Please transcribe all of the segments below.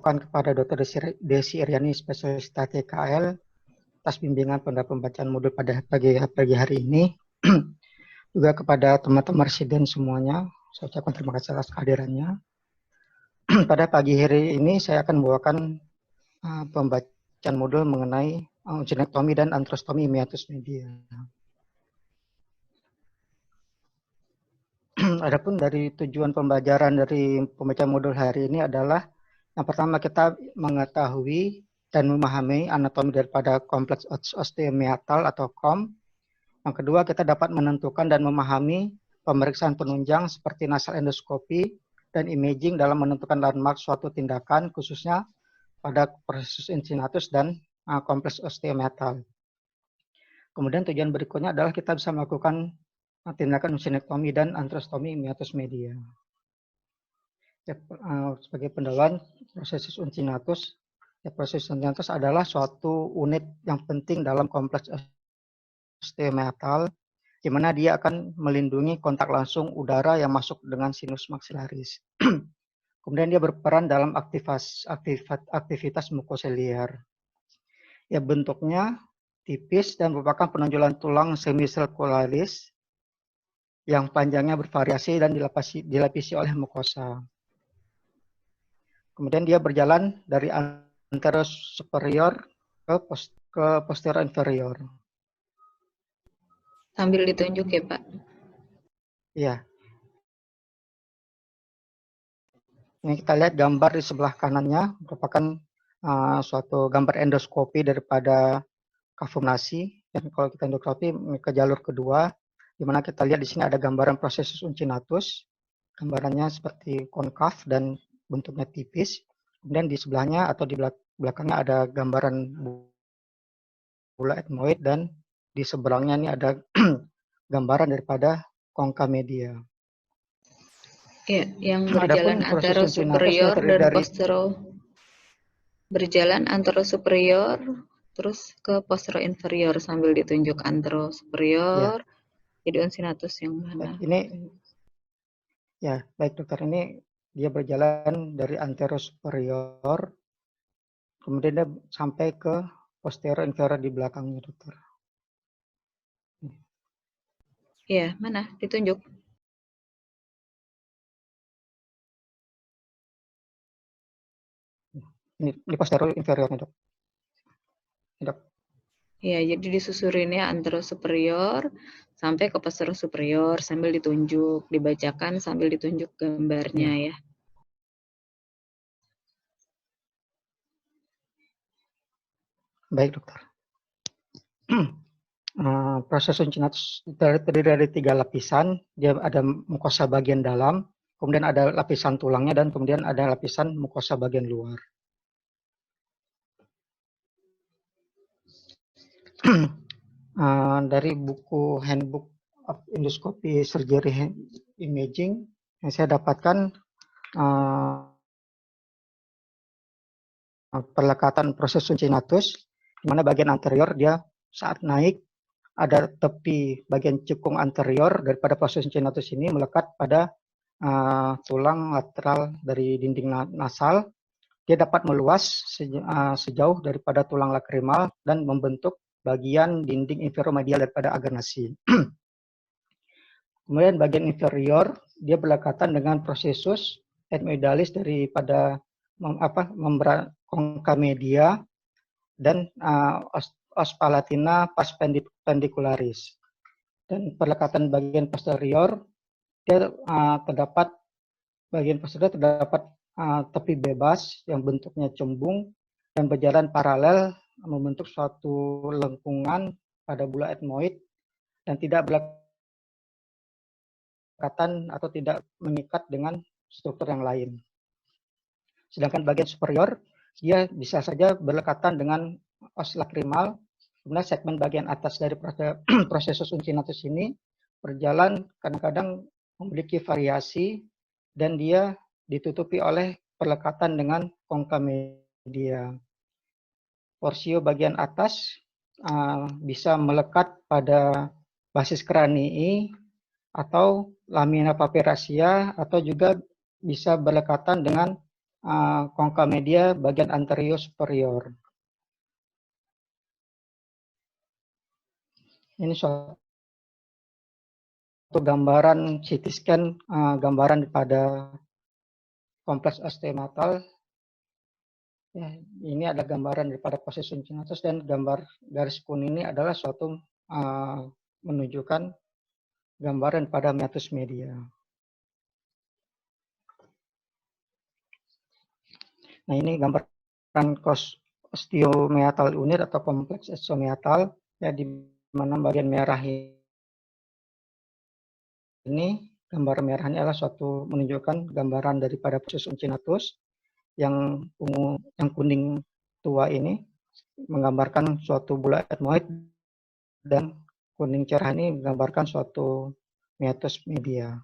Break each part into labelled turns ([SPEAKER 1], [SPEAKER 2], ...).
[SPEAKER 1] kepada Dr. Desi Iriani, spesialis TKL, atas bimbingan pada pembacaan modul pada pagi hari ini. Juga kepada teman-teman residen semuanya, saya ucapkan terima kasih atas kehadirannya. Pada pagi hari ini saya akan membawakan pembacaan modul mengenai uncinectomy dan antrostomy meatus media. Adapun dari tujuan pembelajaran dari pembacaan modul hari ini adalah yang pertama kita mengetahui dan memahami anatomi daripada kompleks osteomeatal atau KOM. Yang kedua kita dapat menentukan dan memahami pemeriksaan penunjang seperti nasal endoskopi dan imaging dalam menentukan landmark suatu tindakan khususnya pada proses incinatus dan kompleks osteomeatal. Kemudian tujuan berikutnya adalah kita bisa melakukan tindakan uncinectomy dan antrostomy meatus media. Ya, sebagai pendahuluan, proses uncinatus, proses uncinatus adalah suatu unit yang penting dalam kompleks osteomeatal, di mana dia akan melindungi kontak langsung udara yang masuk dengan sinus maxillaris. Kemudian dia berperan dalam aktivitas mukosiliar. Ya, bentuknya tipis dan merupakan penonjolan tulang semisirkularis yang panjangnya bervariasi dan dilapisi oleh mukosa. Kemudian dia berjalan dari anterior superior ke posterior inferior.
[SPEAKER 2] Sambil ditunjuk ya, Pak.
[SPEAKER 1] Iya. Ini kita lihat gambar di sebelah kanannya merupakan suatu gambar endoskopi daripada kavum nasi. Dan kalau kita endoskopi ke jalur kedua, di mana kita lihat di sini ada gambaran proses uncinatus. Gambarannya seperti konkav dan bentuknya tipis. Kemudian di sebelahnya atau di belakangnya ada gambaran bula etmoid dan di seberangnya ini ada gambaran daripada konka media.
[SPEAKER 2] Ya, yang berjalan antara superior dan posterior, berjalan antara superior terus ke posterior inferior sambil ditunjuk antara superior. Ya. Jadi uncinatus yang mana?
[SPEAKER 1] Ini ya baik dokter, ini dia berjalan dari antero superior, kemudian dia sampai ke posterior inferior di belakangnya dokter.
[SPEAKER 2] Iya, mana? Ditunjuk.
[SPEAKER 1] Ini posterior inferiornya dok. Dok.
[SPEAKER 2] Ya, jadi disusurinnya antara superior sampai ke posterior superior sambil ditunjuk, dibacakan sambil ditunjuk gambarnya ya.
[SPEAKER 1] Baik dokter. Proses uncinatus terdiri dari 3 lapisan. Dia ada mukosa bagian dalam, kemudian ada lapisan tulangnya, dan kemudian ada lapisan mukosa bagian luar. Dari buku Handbook of Endoscopy Surgery Imaging yang saya dapatkan, perlekatan proses uncinatus, di mana bagian anterior dia saat naik ada tepi bagian cekung anterior daripada proses uncinatus ini melekat pada tulang lateral dari dinding nasal. Dia dapat meluas sejauh daripada tulang lakrimal dan membentuk bagian dinding inferior medial daripada agar nasi. Kemudian bagian inferior dia berdekatan dengan prosesus ethmoidalis daripada membran konka media dan os palatina pars pendicularis. Dan perlekatan bagian posterior dia terdapat tepi bebas yang bentuknya cembung dan berjalan paralel membentuk suatu lengkungan pada bula etmoid dan tidak berdekatan atau tidak mengikat dengan struktur yang lain. Sedangkan bagian superior dia bisa saja berdekatan dengan os lakrimal. Kemudian segmen bagian atas dari proses uncinatus ini berjalan kadang-kadang memiliki variasi dan dia ditutupi oleh perlekatan dengan konka media. Porsio bagian atas bisa melekat pada basis kranii atau lamina papyracea atau juga bisa berdekatan dengan konka media bagian anterior superior. Ini suatu gambaran CT scan, gambaran pada kompleks osteomeatal. Ya, ini ada gambaran daripada proses incinatus, dan gambar garis kuning ini adalah suatu menunjukkan gambaran pada meatus media. Nah, ini gambaran osteomeatal unit atau kompleks osteomeatal, ya, di mana bagian merah ini, gambar merahnya adalah suatu menunjukkan gambaran daripada proses incinatus. Yang ungu, yang kuning tua ini menggambarkan suatu bula etmoid, dan kuning cerah ini menggambarkan suatu meatus media.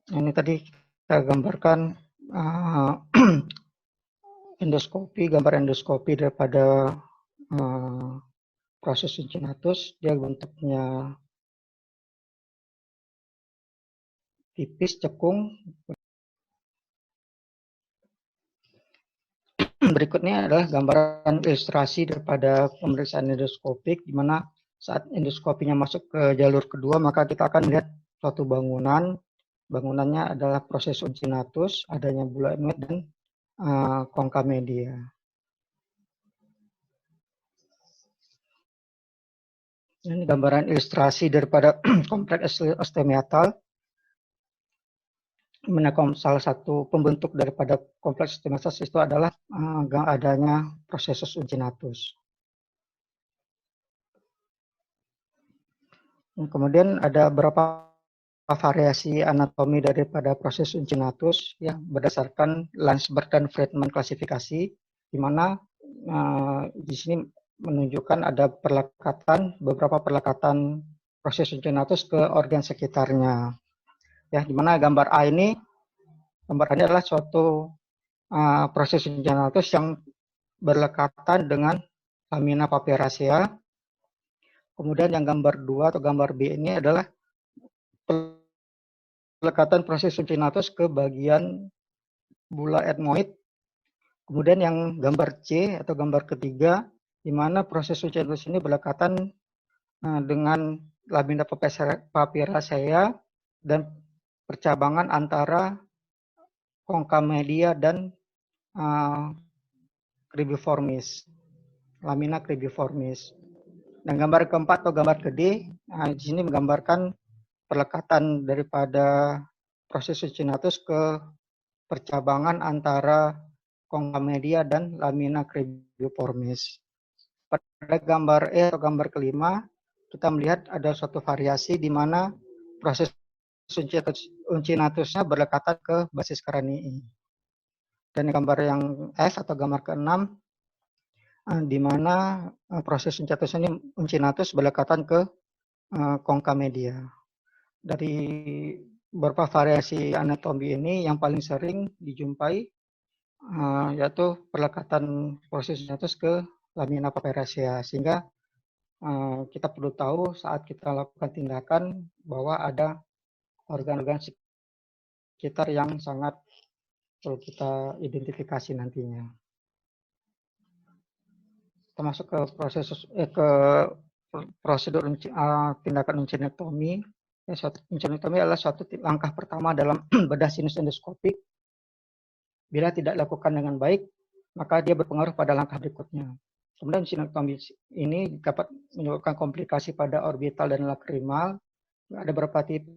[SPEAKER 1] Ini tadi kita gambarkan endoskopi, gambar endoskopi daripada proses incinatus. Dia bentuknya tipis, cekung. Berikutnya adalah gambaran ilustrasi daripada pemeriksaan endoskopik, di mana saat endoskopinya masuk ke jalur kedua, maka kita akan melihat suatu bangunan. Bangunannya adalah proses incinatus, adanya bula etmoid dan konka media. Ini gambaran ilustrasi daripada kompleks osteomeatal. Salah satu pembentuk daripada kompleks osteomeatal itu adalah adanya proses incinatus. Kemudian ada beberapa variasi anatomi daripada proses incinatus, ya, berdasarkan Landsberg dan Friedman klasifikasi, di mana di sini menunjukkan ada beberapa perlekatan proses incinatus ke organ sekitarnya. Ya, di mana gambar A ini adalah suatu proses incinatus yang berlekatan dengan lamina papyracea. Kemudian yang gambar 2 atau gambar B ini adalah pelekatan proses incinatus ke bagian bula etmoid. Kemudian yang gambar C atau gambar ketiga, di mana proses incinatus ini berlekatan dengan lamina papyracea dan percabangan antara konka media dan cribriformis, lamina cribriformis. Dan gambar keempat atau gambar ke D, di sini menggambarkan perlekatan daripada proses incinatus ke percabangan antara konka media dan lamina cribriformis. Pada gambar E atau gambar kelima, kita melihat ada suatu variasi di mana proses incinatusnya berdekatan ke basis kranii. Dan gambar yang F atau gambar ke-6, di mana proses incinatus berdekatan ke konka media. Dari beberapa variasi anatomi ini, yang paling sering dijumpai yaitu perlekatan proses incinatus ke lamina papyracea, sehingga kita perlu tahu saat kita lakukan tindakan bahwa ada organ-organ sekitar yang sangat perlu kita identifikasi nantinya. Kita masuk ke prosedur tindakan uncinectomy. Uncinectomy adalah suatu langkah pertama dalam bedah sinus endoskopik. Bila tidak dilakukan dengan baik, maka dia berpengaruh pada langkah berikutnya. Kemudian uncinectomy ini dapat menyebabkan komplikasi pada orbital dan lacrimal. Ada beberapa tipe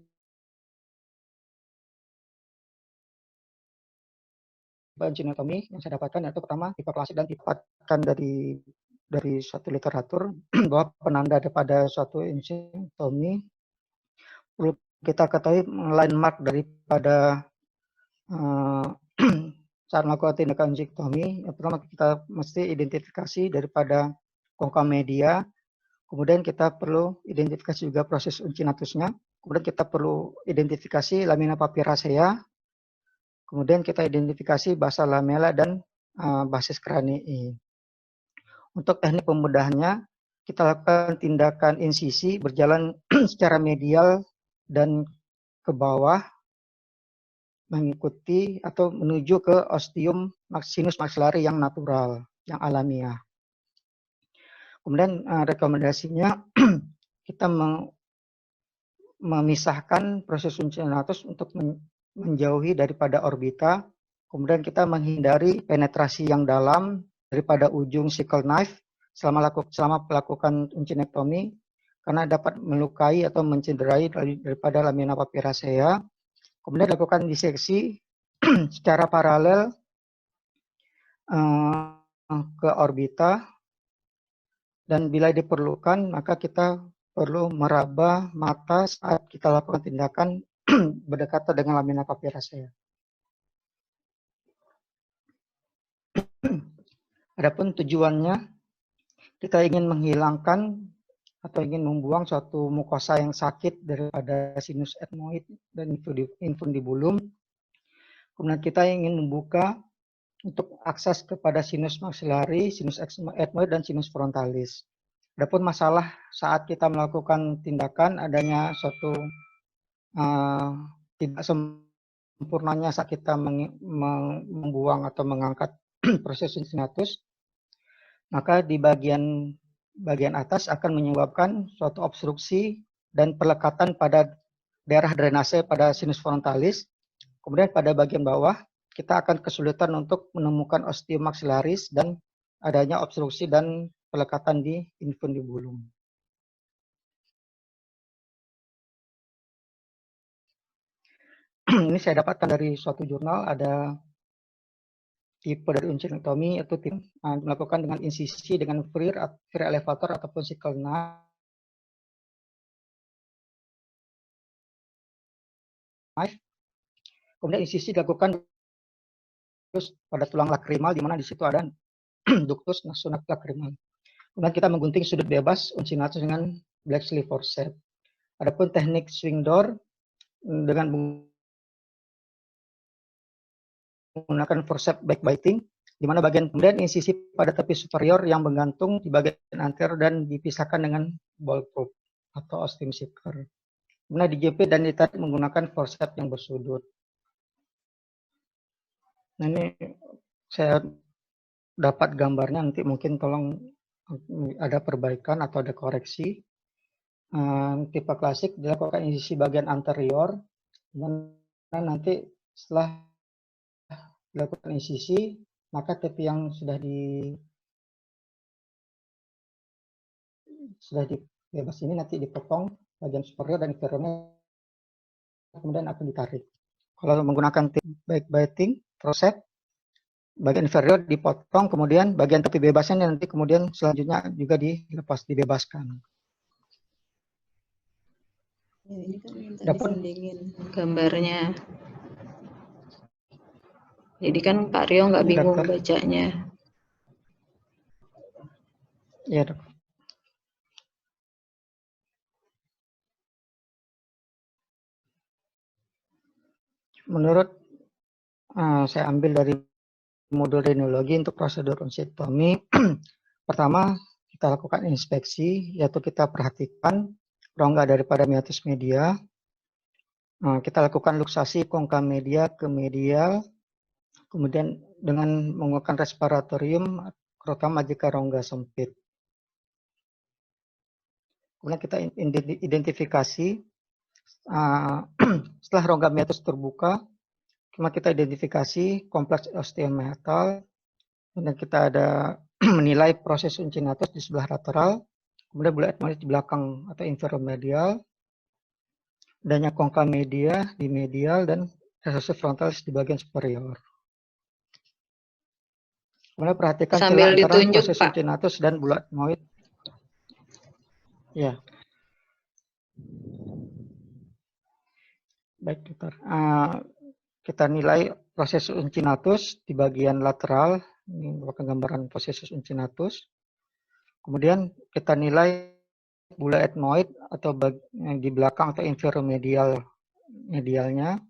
[SPEAKER 1] uncinectomy yang saya dapatkan, yaitu pertama tipe klasik dan tipe dari suatu literatur bahwa penanda daripada suatu uncinectomy perlu kita ketahui landmark daripada saat melakukan tindakan uncinectomy. Yang pertama kita mesti identifikasi daripada konka media, kemudian kita perlu identifikasi juga proses incinatusnya, kemudian kita perlu identifikasi lamina papyracea, kemudian kita identifikasi basa lamella dan basis kranii. Untuk teknik pemudahannya, kita lakukan tindakan insisi berjalan secara medial dan ke bawah mengikuti atau menuju ke ostium sinus maxillary yang natural, yang alamiah. Kemudian rekomendasinya kita memisahkan proses uncinnatus untuk menjauhi daripada orbita. Kemudian kita menghindari penetrasi yang dalam daripada ujung sickle knife selama melakukan uncinectomy karena dapat melukai atau mencederai daripada lamina papyracea. Kemudian lakukan diseksi secara paralel ke orbita, dan bila diperlukan maka kita perlu meraba mata saat kita lakukan tindakan berdekatan dengan lamina papyracea. Adapun tujuannya, kita ingin menghilangkan atau ingin membuang suatu mukosa yang sakit daripada sinus ethmoid dan infundibulum. Kemudian kita ingin membuka untuk akses kepada sinus maxillary, sinus ethmoid, dan sinus frontalis. Adapun masalah saat kita melakukan tindakan adanya suatu tidak sempurnanya saat kita membuang atau mengangkat proses uncinnatus, maka di bagian atas akan menyebabkan suatu obstruksi dan pelekatan pada daerah drainase pada sinus frontalis. Kemudian pada bagian bawah kita akan kesulitan untuk menemukan ostium maxillaris dan adanya obstruksi dan pelekatan di infundibulum. Ini saya dapatkan dari suatu jurnal, ada tipe dari uncinectomy yaitu dilakukan dengan insisi dengan freer elevator ataupun sickle knife. Kemudian insisi dilakukan terus pada tulang lakrimal di mana di situ ada ductus nasonat lakrimal. Kemudian kita menggunting sudut bebas uncinnatus dengan black sleeve forceps. Adapun teknik swing door dengan menggunakan forceps backbiting, di mana bagian kemudian insisi pada tepi superior yang menggantung di bagian anterior dan dipisahkan dengan ball probe atau ostium seeker. Kemudian dijepit dan ditarik menggunakan forceps yang bersudut. Nah, ini saya dapat gambarnya, nanti mungkin tolong ada perbaikan atau ada koreksi. Tipe klasik dilakukan insisi bagian anterior, dan nanti setelah dilakukan insisi, maka tepi yang sudah dibebas ini nanti dipotong bagian superior dan inferiornya, kemudian akan ditarik. Kalau menggunakan backbiting proses, bagian inferior dipotong, kemudian bagian tepi bebasnya nanti kemudian selanjutnya juga dibebaskan.
[SPEAKER 2] Ya, ini kan minta disandingin gambarnya. Jadi kan Pak Rio nggak bingung bacanya.
[SPEAKER 1] Ya, dok. Menurut saya ambil dari modul rhinologi untuk prosedur uncinectomy, pertama kita lakukan inspeksi, yaitu kita perhatikan rongga daripada meatus media. Kita lakukan luksasi kongka media ke medial, kemudian dengan menggunakan respiratorium, terutama jika rongga sempit. Kemudian kita identifikasi, setelah rongga meatus terbuka, kita identifikasi kompleks osteomeatal, kemudian kita ada menilai proses uncinnatus di sebelah lateral, kemudian bulat ethmoid di belakang atau inferomedial, adanya kongka media di medial, dan recessus frontalis di bagian superior. Kemudian perhatikan celah antara proses uncinnatus dan bulat ethmoid. Ya. Baik, dokter. Kita nilai proses uncinnatus di bagian lateral. Ini merupakan gambaran proses uncinnatus. Kemudian kita nilai bulat ethmoid atau di belakang atau medialnya.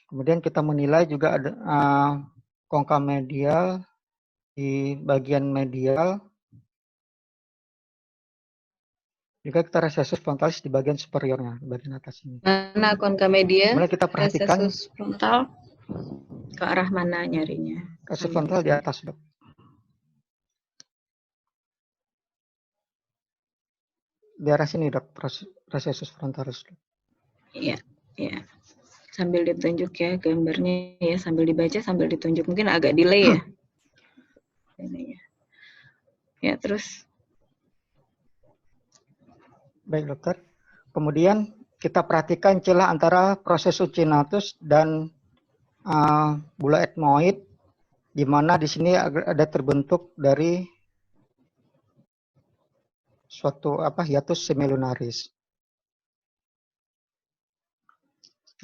[SPEAKER 1] Kemudian kita menilai juga ada kongka medial di bagian medial. Juga kita recessus frontalis di bagian superiornya, di bagian atas ini.
[SPEAKER 2] Mana concha media?
[SPEAKER 1] Kemudian kita perhatikan
[SPEAKER 2] recessus frontal ke arah mana nyarinya?
[SPEAKER 1] recessus frontal di atas, Dok. Di arah sini, Dok, recessus frontalis.
[SPEAKER 2] Iya, iya. Sambil ditunjuk ya gambarnya ya, sambil dibaca sambil ditunjuk. Mungkin agak delay ya. Ya, terus.
[SPEAKER 1] Baik, dokter. Kemudian kita perhatikan celah antara proses succinatus dan bula etmoid, di mana di sini ada terbentuk dari suatu hiatus semilunaris.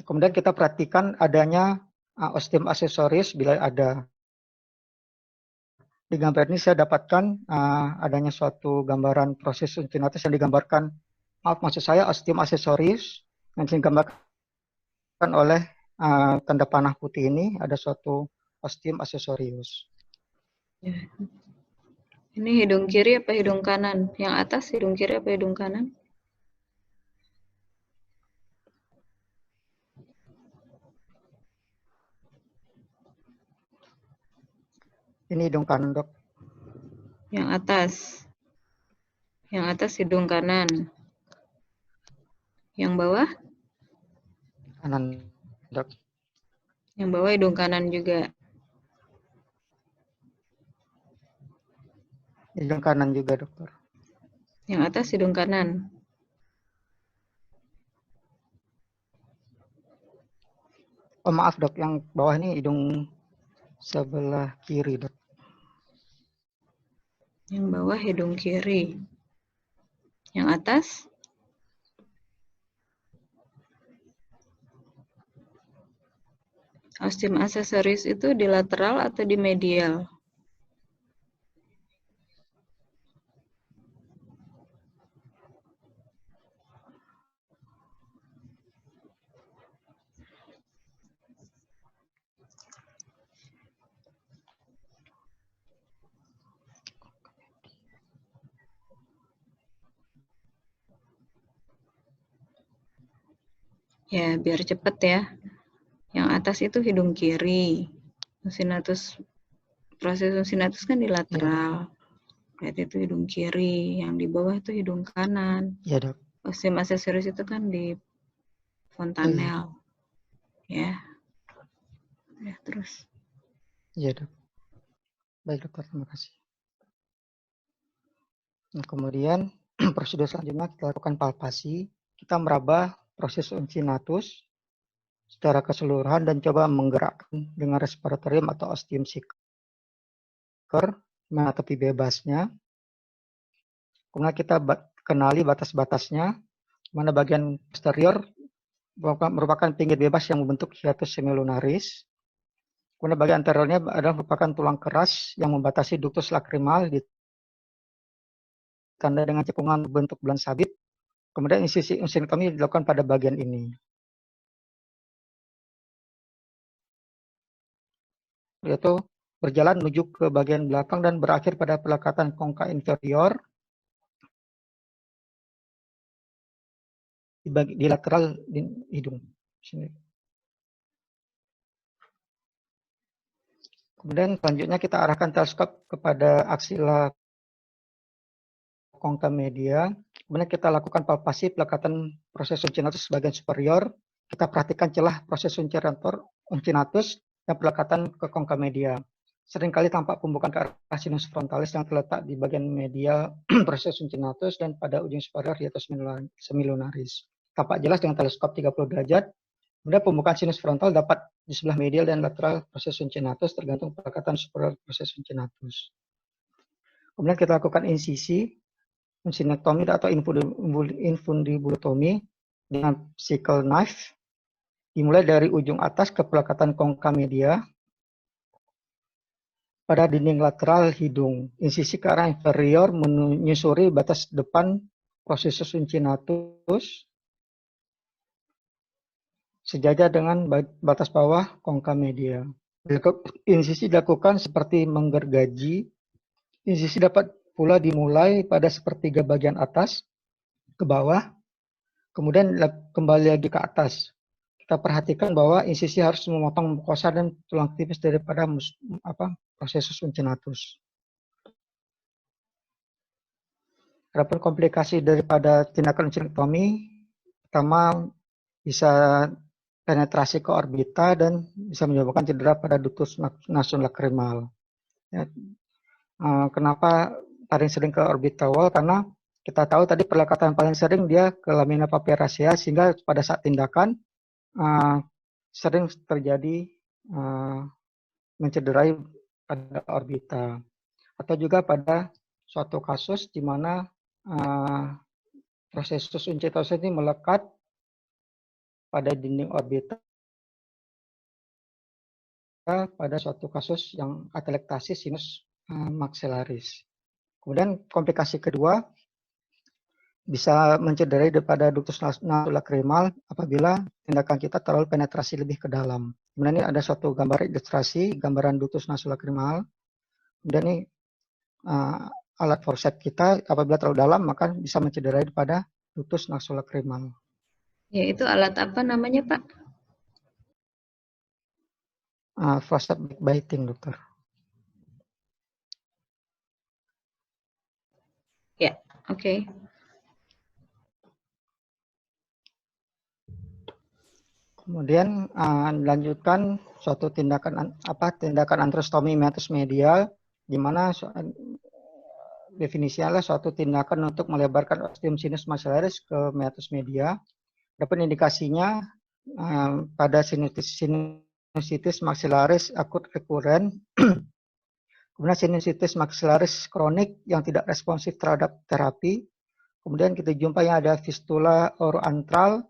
[SPEAKER 1] Kemudian kita perhatikan adanya ostium aksesoris bila ada. Di gambar ini saya dapatkan adanya suatu gambaran proses succinatus yang digambarkan, maksud saya ostium aksesoris yang digambarkan oleh tanda panah putih ini, ada suatu ostium aksesorius.
[SPEAKER 2] Ya. Ini hidung kiri apa hidung kanan? Yang atas hidung kiri apa hidung kanan?
[SPEAKER 1] Ini hidung kanan, Dok.
[SPEAKER 2] Yang atas. Yang atas hidung kanan. Yang bawah?
[SPEAKER 1] Kanan, Dok.
[SPEAKER 2] Yang bawah hidung kanan juga.
[SPEAKER 1] Hidung kanan juga, dokter.
[SPEAKER 2] Yang atas hidung kanan.
[SPEAKER 1] Oh, maaf, Dok. Yang bawah ini hidung sebelah kiri, Dok.
[SPEAKER 2] Yang bawah hidung kiri. Yang atas? Ostium aksesoris itu di lateral atau di medial? Ya, biar cepet ya. Yang atas itu hidung kiri. Proses succinatus kan di lateral. Berarti itu hidung kiri. Yang di bawah itu hidung kanan.
[SPEAKER 1] Iya, Dok.
[SPEAKER 2] Ostium aksesoris itu kan di fontanel. Ya. Ya, terus.
[SPEAKER 1] Iya, Dok. Baik, dokter. Terima kasih. Nah, kemudian prosedur selanjutnya kita lakukan palpasi. Kita meraba proses succinatus secara keseluruhan dan coba menggerakkan dengan respiratorium atau ostium seeker mana tepi bebasnya. Kemudian kita kenali batas-batasnya, mana bagian posterior merupakan pinggir bebas yang membentuk hiatus semilunaris. Kemudian bagian anteriornya adalah merupakan tulang keras yang membatasi ductus lacrimal ditandai dengan cekungan bentuk bulan sabit. Kemudian insisi unsinotomi dilakukan pada bagian ini. Yaitu berjalan menuju ke bagian belakang dan berakhir pada pelekatan kongka inferior di lateral hidung. Sini. Kemudian selanjutnya kita arahkan teleskop kepada aksila kongka media. Kemudian kita lakukan palpasi pelekatan proses succinatus bagian superior. Kita perhatikan celah proses succinatus dan pelekatan ke kongka media. Seringkali tampak pembukaan ke arah sinus frontalis yang terletak di bagian medial proses succinatus dan pada ujung superior hiatus semilunaris. Tampak jelas dengan teleskop 30 derajat. Kemudian pembukaan sinus frontal dapat di sebelah medial dan lateral proses succinatus tergantung pelekatan superior proses succinatus. Kemudian kita lakukan insisi, uncinectomy atau infundibulotomi dengan sickle knife, dimulai dari ujung atas ke pelekatan kongka media pada dinding lateral hidung. Insisi ke arah inferior menyusuri batas depan proses succinatus sejajar dengan batas bawah kongka media. Insisi dilakukan seperti menggergaji. Insisi dapat pula dimulai pada sepertiga bagian atas ke bawah, kemudian kembali lagi ke atas. Kita perhatikan bahwa insisi harus memotong mukosa dan tulang tipis daripada prosesus uncinatus. Adapun komplikasi daripada tindakan uncinotomi, pertama bisa penetrasi ke orbita dan bisa menyebabkan cedera pada ductus nasum lacrimal. Ya, kenapa paling sering ke orbital wall? Karena kita tahu tadi perlekatan paling sering dia ke lamina papyracea, sehingga pada saat tindakan sering terjadi mencederai pada orbita. Atau juga pada suatu kasus di mana prosesus uncitosis ini melekat pada dinding orbita pada suatu kasus yang atelektasis sinus maxillaris. Kemudian komplikasi kedua bisa mencederai daripada ductus nasum lacrimal apabila tindakan kita terlalu penetrasi lebih ke dalam. Kemudian ini ada suatu gambar ilustrasi gambaran ductus nasum lacrimal. Kemudian ini alat forceps kita apabila terlalu dalam maka bisa mencederai pada ductus nasum lacrimal.
[SPEAKER 2] Ya, itu alat apa namanya, Pak?
[SPEAKER 1] Forceps backbiting, dokter.
[SPEAKER 2] Ya, oke.
[SPEAKER 1] Kemudian dilanjutkan suatu tindakan antrostomi meatus medial, di mana definisinya adalah suatu tindakan untuk melebarkan ostium sinus maxillaris ke meatus media. Adapun indikasinya pada sinusitis maxillaris akut rekuren, kemudian sinusitis maxillaris kronik yang tidak responsif terhadap terapi. Kemudian kita jumpa yang ada fistula oroantral,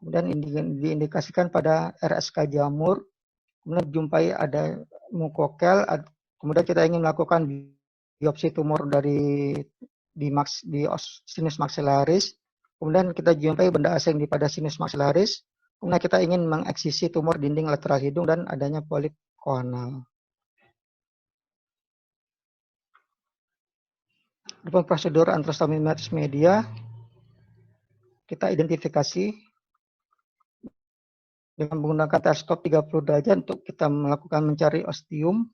[SPEAKER 1] kemudian diindikasikan pada RSK jamur, kemudian jumpai ada mukokel, kemudian kita ingin melakukan biopsi tumor di sinus maxillaris, kemudian kita jumpai benda asing pada sinus maxillaris, kemudian kita ingin mengeksisi tumor dinding lateral hidung dan adanya polip koanal. Dalam prosedur antrostomi meatus media, kita identifikasi dengan menggunakan teleskop 30 derajat untuk kita melakukan mencari ostium.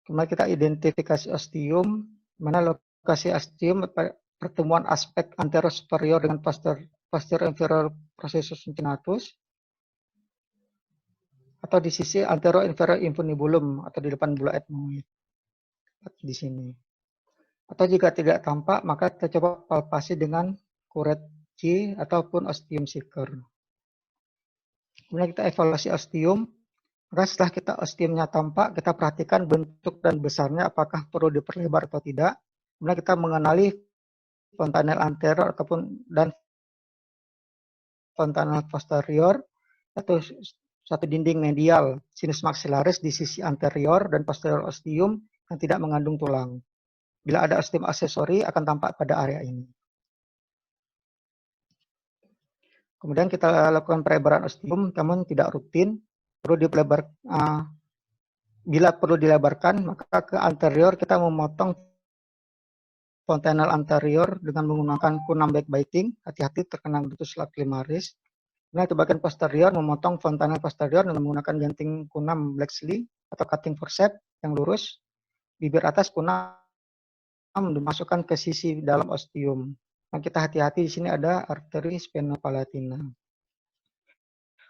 [SPEAKER 1] Kemudian kita identifikasi ostium, mana lokasi ostium pertemuan aspek anterior superior dengan posterior inferior processus uncinatus, atau di sisi anterior inferior infundibulum atau di depan bula etmoid di sini. Atau jika tidak tampak, maka kita coba palpasi dengan kuret G ataupun ostium seeker. Kemudian kita evaluasi ostium. Maka setelah kita ostiumnya tampak, kita perhatikan bentuk dan besarnya apakah perlu diperlebar atau tidak. Kemudian kita mengenali fontanel anterior dan fontanel posterior, atau satu dinding medial sinus maxillaris di sisi anterior dan posterior ostium yang tidak mengandung tulang. Bila ada ostium aksesori akan tampak pada area ini. Kemudian kita lakukan pelebaran ostium, namun tidak rutin. Bila perlu dilebarkan, maka ke anterior kita memotong fontanel anterior dengan menggunakan kunam backbiting. Hati-hati terkena ductus lacrimalis. Nah, ke bagian posterior memotong fontanel posterior dengan menggunakan janting kunam Blacksley atau cutting forceps yang lurus. Bibir atas kunam dimasukkan ke sisi dalam ostium. Nah, kita hati-hati di sini ada arteri spenopalatina.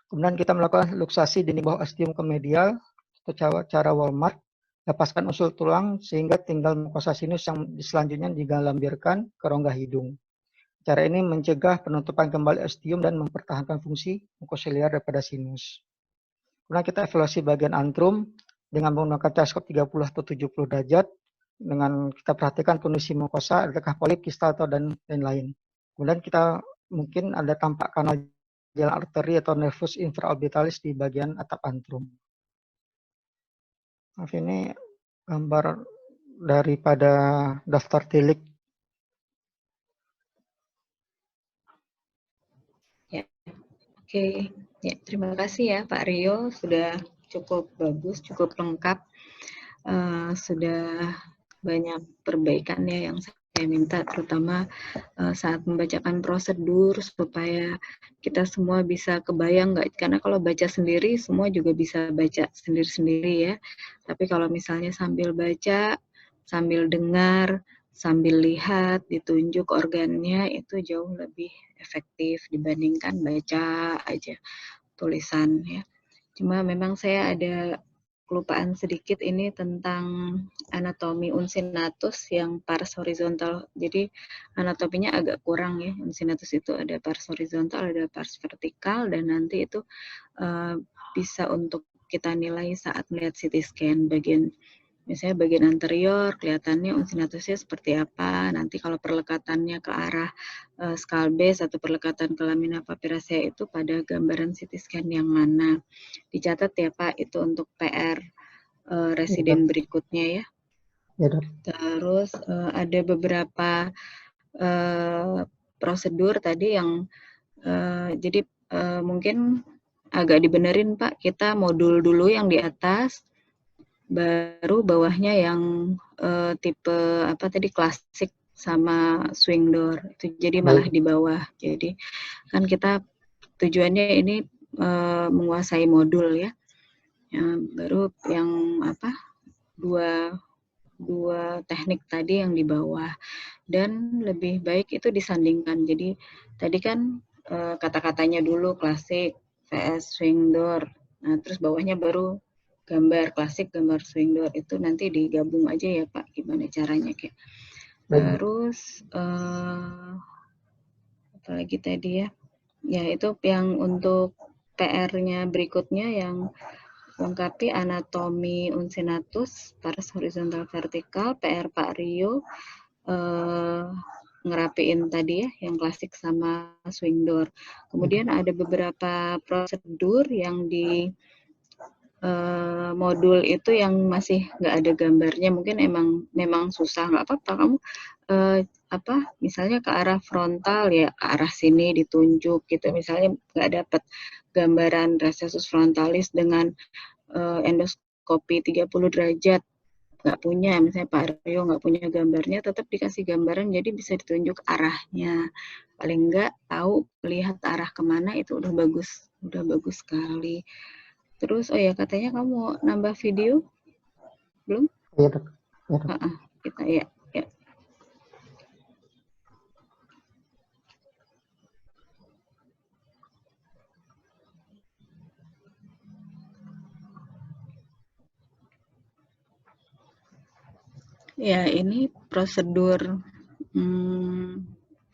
[SPEAKER 1] Kemudian kita melakukan luksasi dinding bawah ostium ke medial atau cara Walmart. Lepaskan usul tulang sehingga tinggal mukosa sinus yang selanjutnya digalambirkan ke rongga hidung. Cara ini mencegah penutupan kembali ostium dan mempertahankan fungsi mukosiliar daripada sinus. Kemudian kita evaluasi bagian antrum dengan menggunakan teleskop 30 atau 70 derajat. Dengan kita perhatikan kondisi mukosa, adakah polip, kistal, atau dan lain-lain. Kemudian kita mungkin ada tampak kanal jalan arteri atau nervus infraorbitalis di bagian atap antrum. Ini gambar daripada daftar tilik.
[SPEAKER 2] Ya, oke. Ya, terima kasih ya Pak Rio, sudah cukup bagus, cukup lengkap, sudah banyak perbaikan ya yang saya minta terutama saat membacakan prosedur supaya kita semua bisa kebayang nggak, karena kalau baca sendiri semua juga bisa baca sendiri-sendiri ya, tapi kalau misalnya sambil baca, sambil dengar, sambil lihat, ditunjuk organnya itu jauh lebih efektif dibandingkan baca aja tulisan ya. Cuma memang saya ada kelupaan sedikit ini tentang anatomi uncinatus yang pars horizontal. Jadi anatominya agak kurang ya. Uncinatus itu ada pars horizontal, ada pars vertikal, dan nanti itu bisa untuk kita nilai saat melihat CT scan bagian. Misalnya bagian anterior kelihatannya uncinatusnya seperti apa, nanti kalau perlekatannya ke arah skull base atau perlekatan ke lamina papyracea itu pada gambaran CT scan yang mana. Dicatat ya Pak, itu untuk PR residen berikutnya ya. Terus ada beberapa prosedur tadi yang jadi mungkin agak dibenerin Pak, kita modul dulu yang di atas, baru bawahnya yang tipe apa tadi klasik sama swing door itu jadi malah di bawah. Jadi kan kita tujuannya ini menguasai modul ya. Baru yang apa dua teknik tadi yang di bawah, dan lebih baik itu disandingkan. Jadi tadi kan kata-katanya dulu klasik vs swing door, nah terus bawahnya baru gambar klasik, gambar swing door, itu nanti digabung aja ya Pak, gimana caranya kayak. Terus apalagi tadi ya, ya itu yang untuk PR-nya berikutnya yang lengkapi anatomi uncinatus, pars horizontal vertikal, PR Pak Rio, ngerapiin tadi ya, yang klasik sama swing door. Kemudian ada beberapa prosedur yang di modul itu yang masih nggak ada gambarnya, mungkin memang susah, nggak apa-apa kamu misalnya ke arah frontal ya, ke arah sini ditunjuk gitu, misalnya nggak dapat gambaran recessus frontalis dengan endoskopi 30 derajat, nggak punya, misalnya Pak Rio nggak punya gambarnya, tetap dikasih gambaran jadi bisa ditunjuk arahnya, paling nggak tahu lihat arah kemana, itu udah bagus sekali. Terus oh ya katanya kamu mau nambah video belum?
[SPEAKER 1] Iya dok.
[SPEAKER 2] Kita ya. Ya, ini prosedur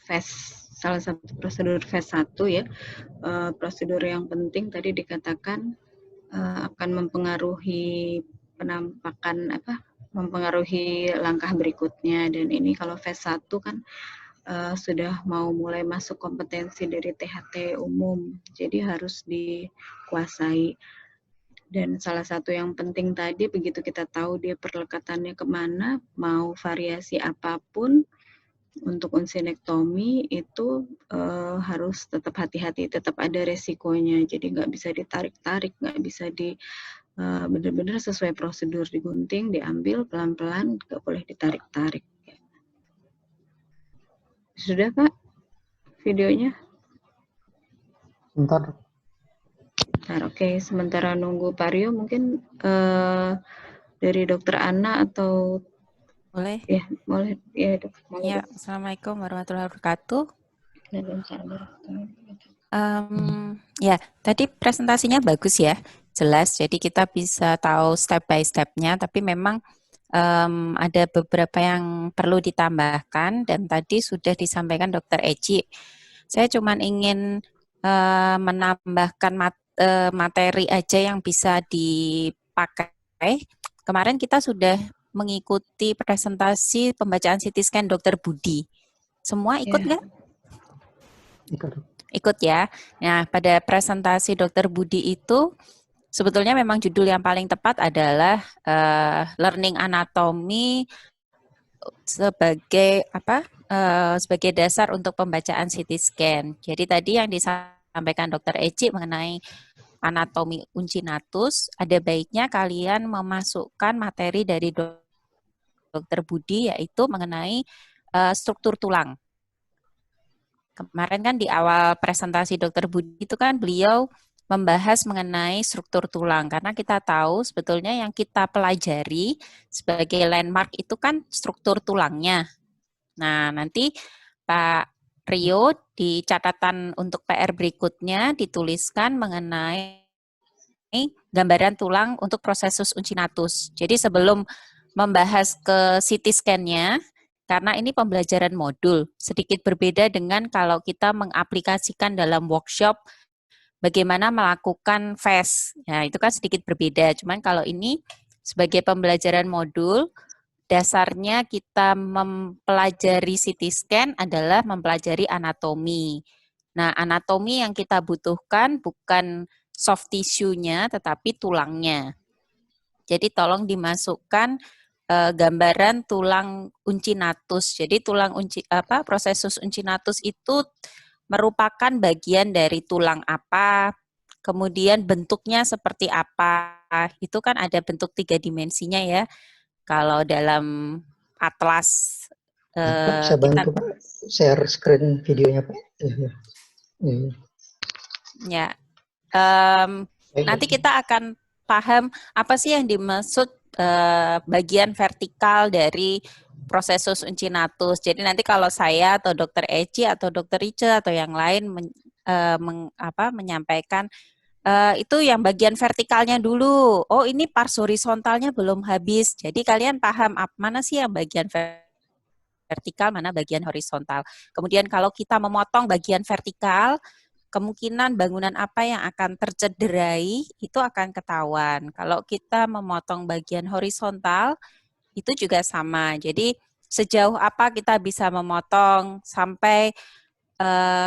[SPEAKER 2] phase, salah satu prosedur phase 1 ya. Prosedur yang penting tadi dikatakan akan mempengaruhi penampakan mempengaruhi langkah berikutnya, dan ini kalau phase 1 kan sudah mau mulai masuk kompetensi dari THT umum, jadi harus dikuasai. Dan salah satu yang penting tadi, begitu kita tahu dia perlekatannya kemana, mau variasi apapun, untuk unsinektomi itu harus tetap hati-hati, tetap ada resikonya. Jadi nggak bisa ditarik-tarik, nggak bisa benar-benar sesuai prosedur, digunting, diambil pelan-pelan, nggak boleh ditarik-tarik. Sudah Pak videonya?
[SPEAKER 1] Sebentar.
[SPEAKER 2] Oke, sementara nunggu Pak Rio, mungkin dari Dokter Ana atau
[SPEAKER 3] boleh?
[SPEAKER 2] Ya, boleh. Ya, Dok.
[SPEAKER 3] Ya, Assalamualaikum warahmatullahi wabarakatuh. Ya, tadi presentasinya bagus ya, jelas. Jadi kita bisa tahu step by step-nya, tapi memang ada beberapa yang perlu ditambahkan, dan tadi sudah disampaikan Dr. Eci. Saya cuma ingin menambahkan materi aja yang bisa dipakai. Kemarin kita sudah mengikuti presentasi pembacaan CT scan Dr. Budi. Semua ikut nggak? Ikut ya. Nah, pada presentasi Dr. Budi itu sebetulnya memang judul yang paling tepat adalah learning anatomy sebagai sebagai dasar untuk pembacaan CT scan. Jadi tadi yang disampaikan Dr. Eci mengenai anatomi uncinatus, ada baiknya kalian memasukkan materi dari Dr. Budi, yaitu mengenai struktur tulang. Kemarin kan di awal presentasi Dr. Budi itu kan beliau membahas mengenai struktur tulang, karena kita tahu sebetulnya yang kita pelajari sebagai landmark itu kan struktur tulangnya. Nah, nanti Pak Rio di catatan untuk PR berikutnya dituliskan mengenai gambaran tulang untuk prosesus uncinatus. Jadi sebelum membahas ke CT scan-nya, karena ini pembelajaran modul, sedikit berbeda dengan kalau kita mengaplikasikan dalam workshop bagaimana melakukan FAST. Ya, itu kan sedikit berbeda. Cuman kalau ini sebagai pembelajaran modul, dasarnya kita mempelajari CT scan adalah mempelajari anatomi. Nah, anatomi yang kita butuhkan bukan soft tissue-nya, tetapi tulangnya. Jadi tolong dimasukkan gambaran tulang uncinatus. Jadi prosesus uncinatus itu merupakan bagian dari tulang apa, kemudian bentuknya seperti apa. Itu kan ada bentuk 3 dimensinya ya. Kalau dalam atlas
[SPEAKER 1] Pak, saya bantu Pak share screen videonya Pak.
[SPEAKER 3] Ya, nanti kita akan paham apa sih yang dimaksud bagian vertikal dari prosesus uncinatus. Jadi nanti kalau saya atau Dokter Eci atau Dokter Rice atau yang lain menyampaikan itu yang bagian vertikalnya dulu. Oh, ini pars horizontalnya belum habis. Jadi kalian paham mana sih yang bagian vertikal, mana bagian horizontal. Kemudian kalau kita memotong bagian vertikal, kemungkinan bangunan apa yang akan tercederai itu akan ketahuan. Kalau kita memotong bagian horizontal, itu juga sama. Jadi sejauh apa kita bisa memotong sampai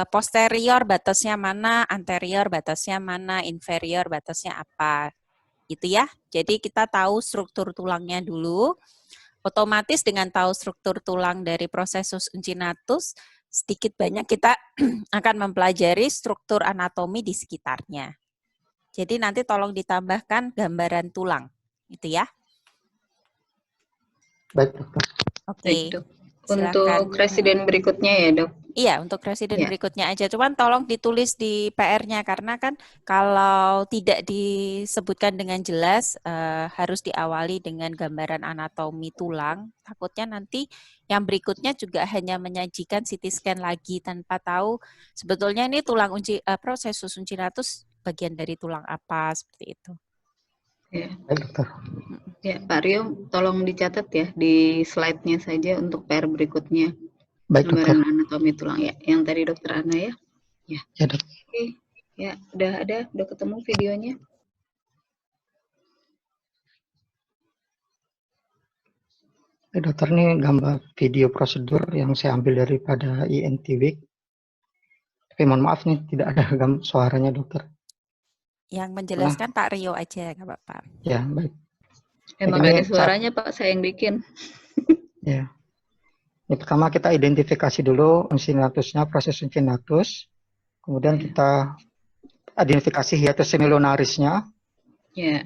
[SPEAKER 3] posterior batasnya mana, anterior batasnya mana, inferior batasnya apa. Gitu ya. Jadi kita tahu struktur tulangnya dulu. Otomatis dengan tahu struktur tulang dari prosesus uncinatus, sedikit banyak kita akan mempelajari struktur anatomi di sekitarnya. Jadi nanti tolong ditambahkan gambaran tulang, itu ya.
[SPEAKER 1] Baik, Dokter.
[SPEAKER 3] Oke.
[SPEAKER 2] Baik, Dok.
[SPEAKER 3] Silakan.
[SPEAKER 2] Untuk residen berikutnya ya, Dok.
[SPEAKER 3] Iya, untuk residen berikutnya aja. Cuman tolong ditulis di PR-nya, karena kan kalau tidak disebutkan dengan jelas, harus diawali dengan gambaran anatomi tulang. Takutnya nanti yang berikutnya juga hanya menyajikan CT scan lagi tanpa tahu sebetulnya ini tulang prosesus uncinatus bagian dari tulang apa, seperti itu.
[SPEAKER 2] Ya.
[SPEAKER 1] Baik, Dokter.
[SPEAKER 2] Ya, Pak Rio, tolong dicatat ya di slide-nya saja untuk PR berikutnya.
[SPEAKER 1] Baik, Dokter.
[SPEAKER 2] Gambaran anatomi tulang ya, yang tadi Dokter Ana ya.
[SPEAKER 1] Ya, Dok.
[SPEAKER 2] Oke, ya udah ketemu videonya.
[SPEAKER 1] Dokter, ini gambar video prosedur yang saya ambil daripada ENT Week. Tapi mohon maaf nih, tidak ada suaranya, Dokter.
[SPEAKER 3] Yang menjelaskan Pak Rio aja, nggak apa-apa.
[SPEAKER 1] Ya, baik.
[SPEAKER 2] Emang ada suaranya Pak, saya yang bikin.
[SPEAKER 1] Ya. Ini pertama kita identifikasi dulu uncinatusnya, proses uncinatus. Kemudian kita identifikasi hiatus semilunarisnya.
[SPEAKER 2] Ya.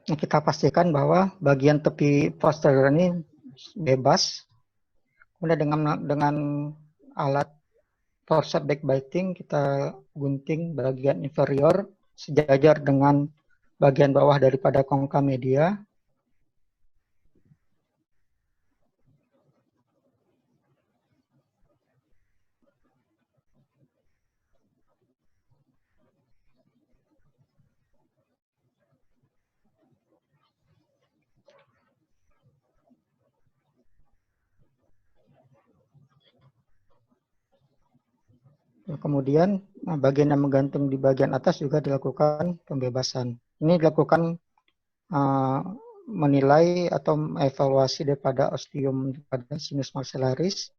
[SPEAKER 1] Kita pastikan bahwa bagian tepi posterior ini bebas. Kemudian dengan alat forceps backbiting kita gunting bagian inferior sejajar dengan bagian bawah daripada kongka media. Kemudian bagian yang menggantung di bagian atas juga dilakukan pembebasan. Ini dilakukan menilai atau evaluasi daripada osteum pada sinus maxillaris.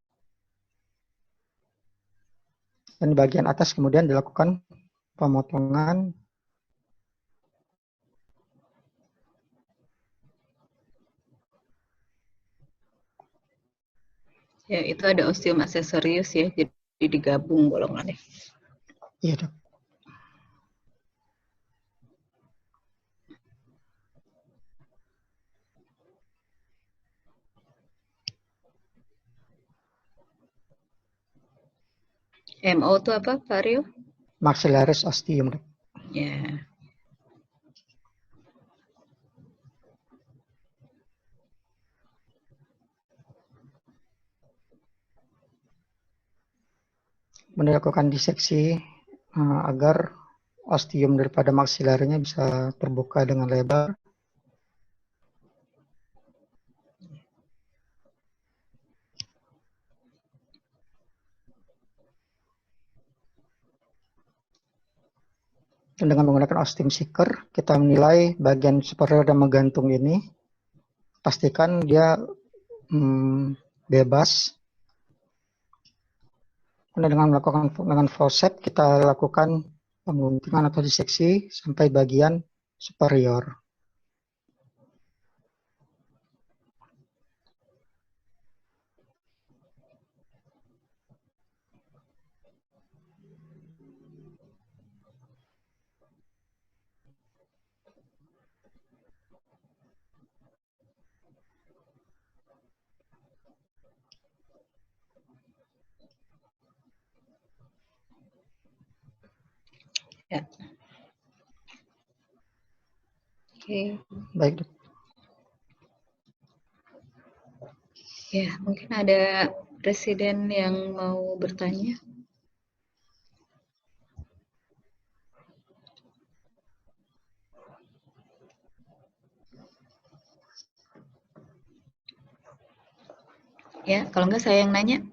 [SPEAKER 1] Dan di bagian atas kemudian dilakukan pemotongan
[SPEAKER 2] Ya, itu ada osteum accessoris ya, jadi digabung golongannya.
[SPEAKER 1] Iya, Dok.
[SPEAKER 2] MO itu apa, Pak Rio?
[SPEAKER 1] Maxillaris osteum, Dok.
[SPEAKER 2] Ya.
[SPEAKER 1] Melakukan diseksi agar ostium daripada maksilarinya bisa terbuka dengan lebar. Dan dengan menggunakan ostium seeker, kita menilai bagian superior dan menggantung ini. Pastikan dia bebas. Kemudian dengan melakukan dengan forceps, kita lakukan pengguntingan atau diseksi sampai bagian superior.
[SPEAKER 2] Ya. Oke.
[SPEAKER 1] Baik, Dok.
[SPEAKER 2] Ya, mungkin ada presiden yang mau bertanya. Ya, kalau enggak saya yang nanya.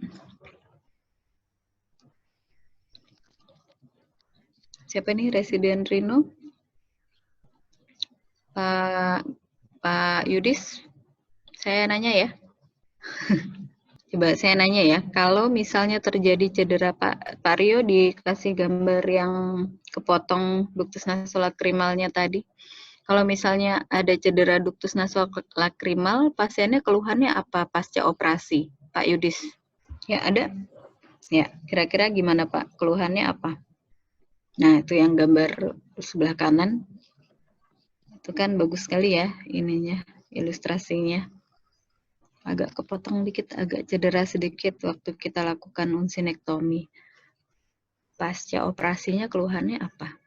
[SPEAKER 2] Siapa nih Residen Rino? Pak Yudis, saya nanya ya. Coba saya nanya ya, kalau misalnya terjadi cedera Pak Rio dikasih gambar yang kepotong ductus nasolacrimalnya tadi. Kalau misalnya ada cedera ductus nasolacrimal, pasiennya keluhannya apa pasca operasi, Pak Yudis? Ya, ada? Ya, kira-kira gimana Pak? Keluhannya apa? Nah, itu yang gambar sebelah kanan. Itu kan bagus sekali ya ininya, ilustrasinya. Agak kepotong dikit, agak cedera sedikit waktu kita lakukan unsinektomi. Pasca operasinya keluhannya apa?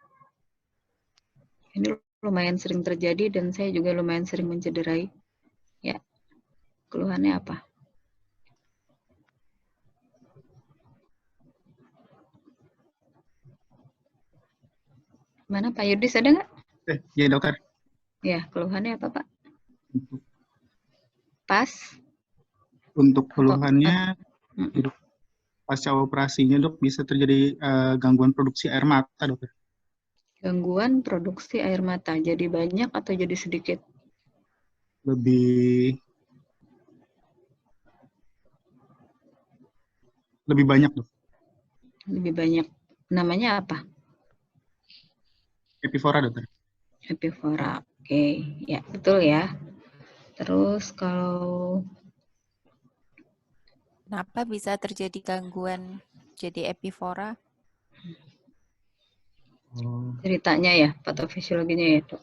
[SPEAKER 2] Ini lumayan sering terjadi dan saya juga lumayan sering mencederai. Ya, keluhannya apa? Mana Pak Yudis, ada nggak?
[SPEAKER 4] Ya dokter.
[SPEAKER 2] Ya, keluhannya apa Pak? Pas?
[SPEAKER 4] Untuk keluhannya, pasca operasinya dok bisa terjadi gangguan produksi air mata dokter.
[SPEAKER 2] Gangguan produksi air mata, jadi banyak atau jadi sedikit?
[SPEAKER 4] Lebih banyak dok.
[SPEAKER 2] Lebih banyak. Namanya apa?
[SPEAKER 4] Epifora dokter.
[SPEAKER 2] Epifora, oke. Ya, betul ya. Terus kalau
[SPEAKER 3] kenapa bisa terjadi gangguan jadi epifora?
[SPEAKER 2] ceritanya ya, patofisiologinya ya, Dok.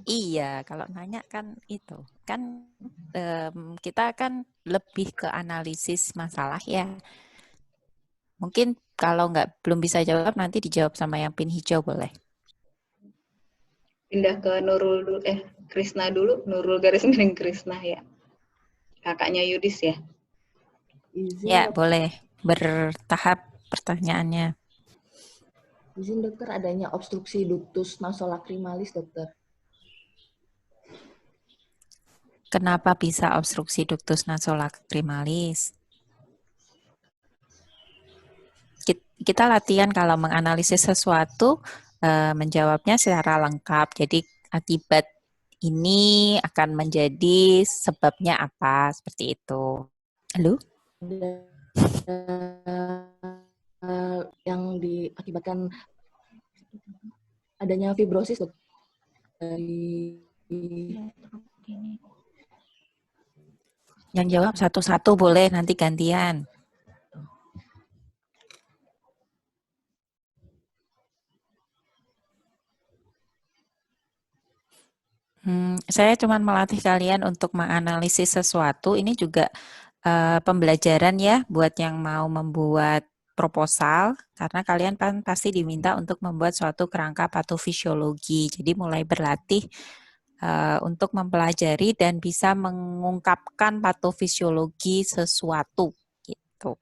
[SPEAKER 3] Iya, kalau nanya kan itu. Kan kita kan lebih ke analisis masalah ya. Mungkin kalau belum bisa jawab, nanti dijawab sama yang pin hijau boleh.
[SPEAKER 2] Pindah ke Nurul dulu, Krisna dulu, Nurul garis miring Krisna ya. Kakaknya Yudis ya.
[SPEAKER 5] Izin,
[SPEAKER 3] ya, boleh. Bertahap pertanyaannya.
[SPEAKER 5] Izin dokter, adanya obstruksi ductus nasolacrimalis dokter.
[SPEAKER 3] Kenapa bisa obstruksi ductus nasolacrimalis? Kita latihan kalau menganalisis sesuatu, menjawabnya secara lengkap. Jadi akibat ini akan menjadi sebabnya apa, seperti itu. Halo?
[SPEAKER 5] Yang diakibatkan adanya fibrosis dok.
[SPEAKER 3] Yang jawab satu-satu boleh, nanti gantian. Saya cuma melatih kalian untuk menganalisis sesuatu. Ini juga pembelajaran ya buat yang mau membuat proposal, karena kalian kan pasti diminta untuk membuat suatu kerangka patofisiologi. Jadi mulai berlatih untuk mempelajari dan bisa mengungkapkan patofisiologi sesuatu gitu.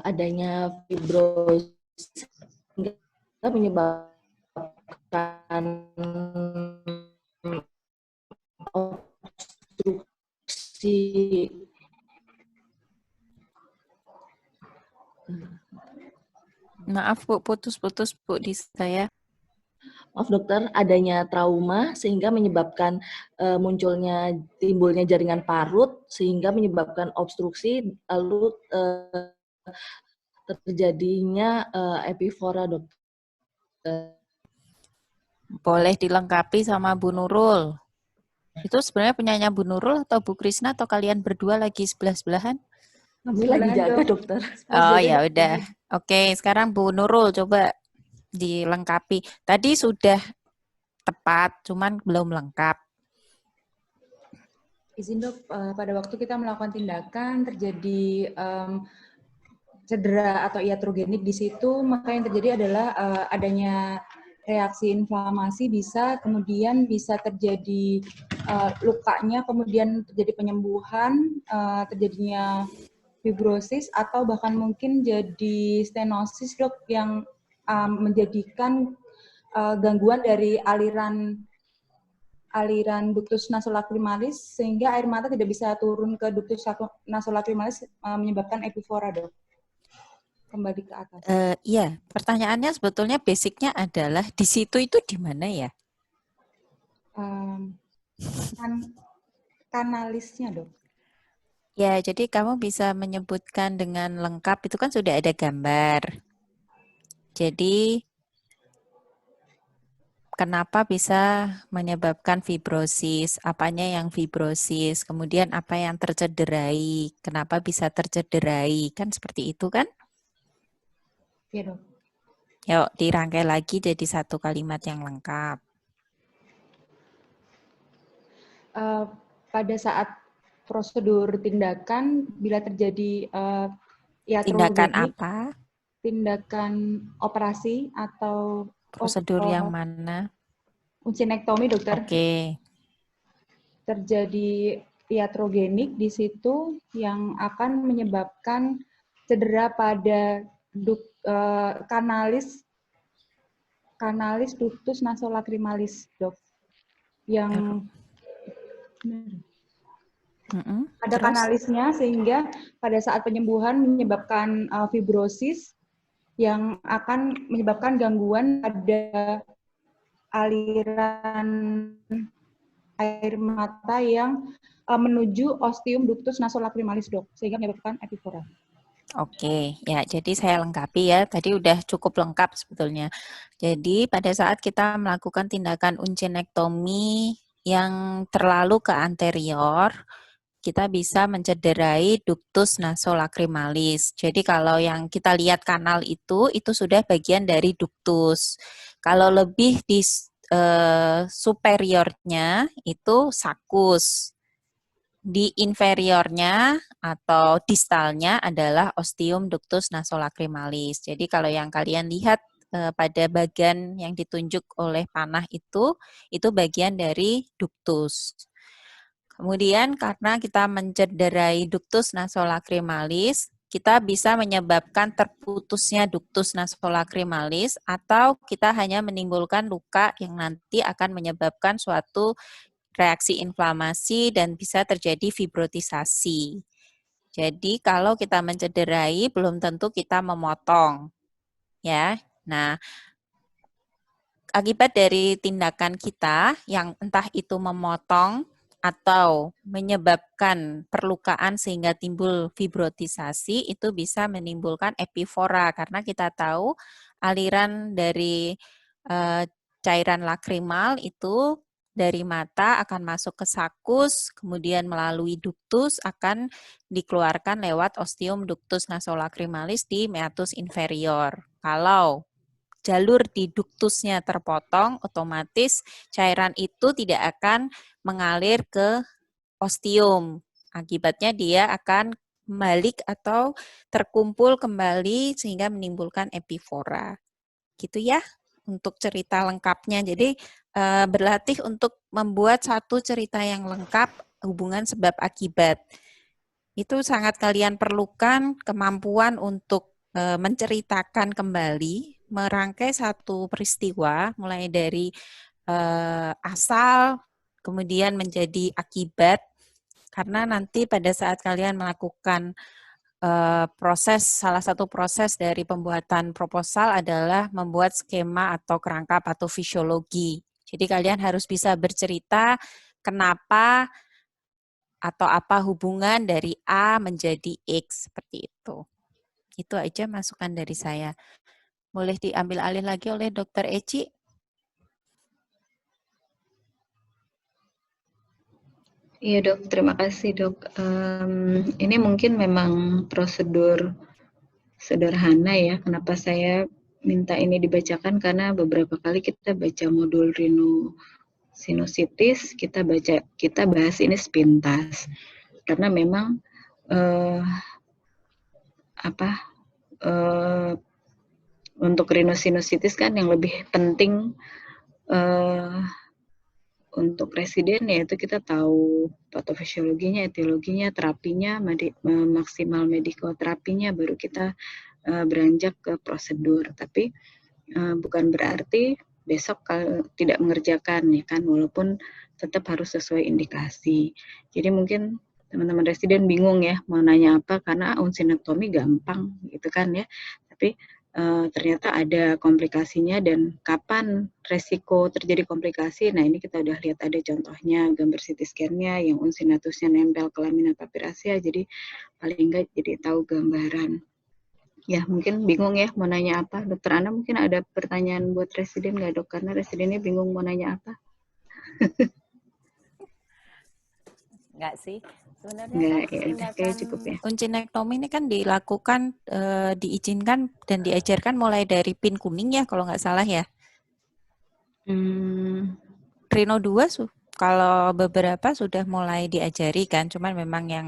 [SPEAKER 5] Adanya fibrosis menyebabkan obstruksi.
[SPEAKER 3] Maaf Bu, putus-putus Bu di saya.
[SPEAKER 5] Maaf dokter, adanya trauma sehingga menyebabkan timbulnya jaringan parut sehingga menyebabkan obstruksi, lalu terjadinya epifora dokter.
[SPEAKER 3] Boleh dilengkapi sama Bu Nurul. Itu sebenarnya punyanya Bu Nurul atau Bu Krisna atau kalian berdua lagi sebelah-sebelahan?
[SPEAKER 5] Kami lagi jaga dokter.
[SPEAKER 3] Oh ya udah. Oke, sekarang Bu Nurul coba dilengkapi. Tadi sudah tepat, cuman belum lengkap.
[SPEAKER 6] Izin dok, pada waktu kita melakukan tindakan terjadi cedera atau iatrogenik di situ, maka yang terjadi adalah adanya reaksi inflamasi kemudian bisa terjadi lukanya, kemudian terjadi penyembuhan, terjadinya fibrosis, atau bahkan mungkin jadi stenosis dok, yang menjadikan gangguan dari aliran ductus nasolacrimalis sehingga air mata tidak bisa turun ke ductus nasolacrimalis, menyebabkan epifora dok. Kembali ke atas.
[SPEAKER 3] Iya, pertanyaannya sebetulnya basicnya adalah di situ itu di mana ya?
[SPEAKER 6] Kanalisnya dok.
[SPEAKER 3] Ya, jadi kamu bisa menyebutkan dengan lengkap, itu kan sudah ada gambar. Jadi kenapa bisa menyebabkan fibrosis, apanya yang fibrosis, kemudian apa yang tercederai, kenapa bisa tercederai, kan seperti itu kan?
[SPEAKER 6] Iya dok.
[SPEAKER 3] Yuk dirangkai lagi jadi satu kalimat yang lengkap.
[SPEAKER 6] Pada saat prosedur tindakan, bila terjadi
[SPEAKER 3] Tindakan apa?
[SPEAKER 6] Tindakan operasi atau
[SPEAKER 3] prosedur yang mana?
[SPEAKER 6] Uncinektomi dokter.
[SPEAKER 3] Oke.
[SPEAKER 6] Terjadi iatrogenik di situ yang akan menyebabkan cedera pada kanalis ductus nasolacrimalis dok, yang ada kanalisnya sehingga pada saat penyembuhan menyebabkan fibrosis yang akan menyebabkan gangguan pada aliran air mata yang menuju ostium ductus nasolacrimalis dok, sehingga menyebabkan epifora.
[SPEAKER 3] Oke, ya jadi saya lengkapi ya, tadi udah cukup lengkap sebetulnya. Jadi pada saat kita melakukan tindakan uncinektomi yang terlalu ke anterior, kita bisa mencederai ductus nasolacrimalis. Jadi kalau yang kita lihat kanal itu sudah bagian dari ductus. Kalau lebih di superiornya itu sakus. Di inferiornya atau distalnya adalah ostium ductus nasolacrimalis. Jadi kalau yang kalian lihat pada bagian yang ditunjuk oleh panah itu bagian dari ductus. Kemudian karena kita mencederai ductus nasolacrimalis, kita bisa menyebabkan terputusnya ductus nasolacrimalis atau kita hanya menimbulkan luka yang nanti akan menyebabkan suatu reaksi inflamasi dan bisa terjadi fibrotisasi. Jadi kalau kita mencederai belum tentu kita memotong. Ya. Nah, akibat dari tindakan kita yang entah itu memotong atau menyebabkan perlukaan sehingga timbul fibrotisasi, itu bisa menimbulkan epifora karena kita tahu aliran dari cairan lakrimal itu dari mata akan masuk ke sakus, kemudian melalui ductus akan dikeluarkan lewat ostium ductus nasolacrimalis di meatus inferior. Kalau jalur di ductusnya terpotong, otomatis cairan itu tidak akan mengalir ke ostium. Akibatnya dia akan balik atau terkumpul kembali sehingga menimbulkan epifora. Gitu ya untuk cerita lengkapnya. Jadi berlatih untuk membuat satu cerita yang lengkap hubungan sebab akibat. Itu sangat kalian perlukan kemampuan untuk menceritakan kembali, merangkai satu peristiwa mulai dari asal kemudian menjadi akibat, karena nanti pada saat kalian melakukan salah satu proses dari pembuatan proposal adalah membuat skema atau kerangka patofisiologi. Jadi kalian harus bisa bercerita kenapa atau apa hubungan dari A menjadi X, seperti itu. Itu aja masukan dari saya. Boleh diambil alih lagi oleh Dr. Eci?
[SPEAKER 2] Iya dok, terima kasih dok. Ini mungkin memang prosedur sederhana ya. Kenapa saya minta ini dibacakan, karena beberapa kali kita baca modul rhinosinusitis, kita bahas ini sepintas. Karena memang untuk rhinosinusitis kan yang lebih penting untuk residen yaitu kita tahu patofisiologinya, etiologinya, terapinya, maksimal medikoterapinya, baru kita beranjak ke prosedur. Tapi bukan berarti besok kalau tidak mengerjakan ya kan, walaupun tetap harus sesuai indikasi. Jadi mungkin teman-teman residen bingung ya mau nanya apa, karena unsinektomi gampang gitu kan ya, tapi ternyata ada komplikasinya dan kapan resiko terjadi komplikasi. Nah ini kita udah lihat ada contohnya gambar CT scan-nya yang unsinatusnya nempel ke lamina papiracea, jadi paling enggak jadi tahu gambaran. Ya mungkin bingung ya mau nanya apa. Dokter Ana mungkin ada pertanyaan buat residen nggak dok? Karena residennya bingung mau nanya apa.
[SPEAKER 3] Enggak sih. Sebenarnya
[SPEAKER 2] Enggak,
[SPEAKER 3] kan
[SPEAKER 2] ya udah cukup ya.
[SPEAKER 3] uncinektomi ini kan dilakukan, diizinkan dan diajarkan mulai dari pin kuning ya kalau nggak salah ya. Rhino 2 kalau beberapa sudah mulai diajari kan, cuman memang yang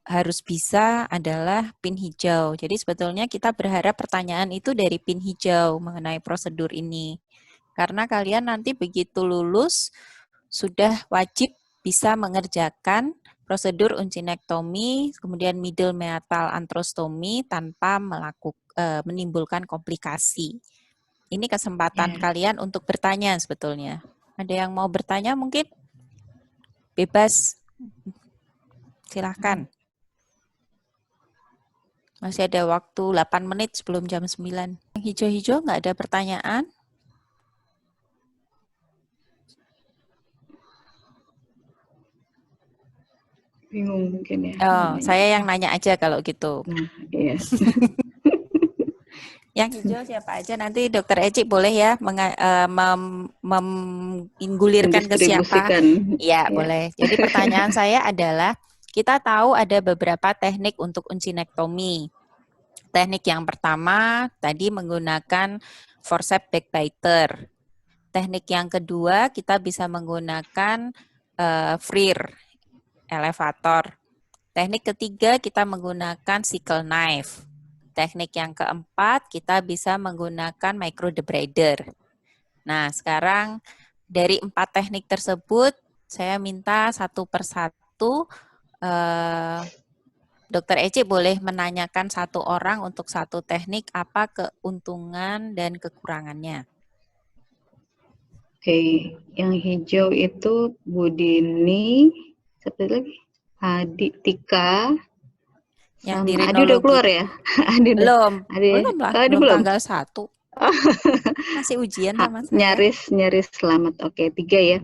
[SPEAKER 3] harus bisa adalah pin hijau. Jadi sebetulnya kita berharap pertanyaan itu dari pin hijau mengenai prosedur ini. Karena kalian nanti begitu lulus sudah wajib bisa mengerjakan prosedur uncinektomi, kemudian middle meatal antrostomi tanpa menimbulkan komplikasi. Ini kesempatan kalian untuk bertanya sebetulnya. Ada yang mau bertanya mungkin? Bebas. Silahkan. Masih ada waktu 8 menit sebelum jam 9. Yang hijau-hijau nggak ada pertanyaan?
[SPEAKER 2] Bingung mungkin ya.
[SPEAKER 3] Oh, saya yang nanya aja kalau gitu.
[SPEAKER 2] Nah, iya.
[SPEAKER 3] Yang hijau siapa aja? Nanti Dokter Eci boleh ya menggulirkan ke siapa? Ya, boleh. Jadi pertanyaan saya adalah, kita tahu ada beberapa teknik untuk uncinektomi. Teknik yang pertama tadi menggunakan forceps backbiter. Teknik yang kedua kita bisa menggunakan FRIR, elevator. Teknik ketiga kita menggunakan sickle knife. Teknik yang keempat kita bisa menggunakan microdebrider. Nah, sekarang dari 4 teknik tersebut saya minta satu persatu Dokter Eci boleh menanyakan satu orang untuk satu teknik, apa keuntungan dan kekurangannya.
[SPEAKER 2] Oke, yang hijau itu Bu Dini, siapa lagi? Adi, Tika,
[SPEAKER 3] yang
[SPEAKER 2] sama Adi udah keluar ya? Adi
[SPEAKER 3] belum,
[SPEAKER 2] Adi,
[SPEAKER 3] belum lah,
[SPEAKER 2] Adi
[SPEAKER 3] belum tanggal 1. Masih ujian sama saya.
[SPEAKER 2] Nyaris selamat. Oke, 3 ya.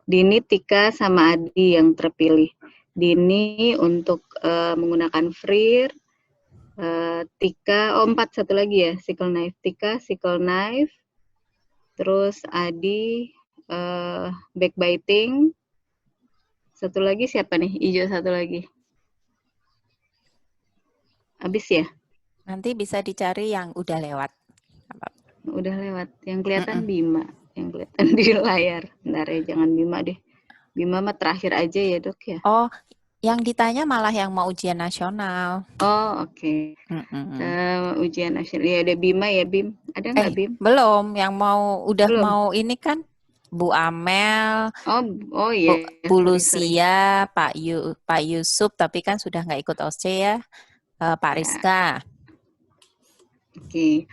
[SPEAKER 2] Dini, Tika, sama Adi yang terpilih. Dini untuk menggunakan FRIR, Tika, 4 satu lagi ya, sickle knife. Tika, sickle knife, terus Adi backbiting. Satu lagi siapa nih? Hijau satu lagi. Habis ya?
[SPEAKER 3] Nanti bisa dicari yang udah lewat.
[SPEAKER 2] Udah lewat. Yang kelihatan Bima. Yang kelihatan di layar. Bentar ya, jangan Bima deh. Bima mah terakhir aja ya, Dok ya?
[SPEAKER 3] Oh, yang ditanya malah yang mau ujian nasional.
[SPEAKER 2] Oh, oke. Ujian nasional. Ya, ada Bima ya, Bim. Ada nggak, Bim?
[SPEAKER 3] Belum. Yang udah
[SPEAKER 2] Belum.
[SPEAKER 3] mau ini kan Bu Amel,
[SPEAKER 2] oh iya.
[SPEAKER 3] Bu Lucia, Pak Yusuf, tapi kan sudah nggak ikut OSC ya. Pak Rizka.
[SPEAKER 2] Oke.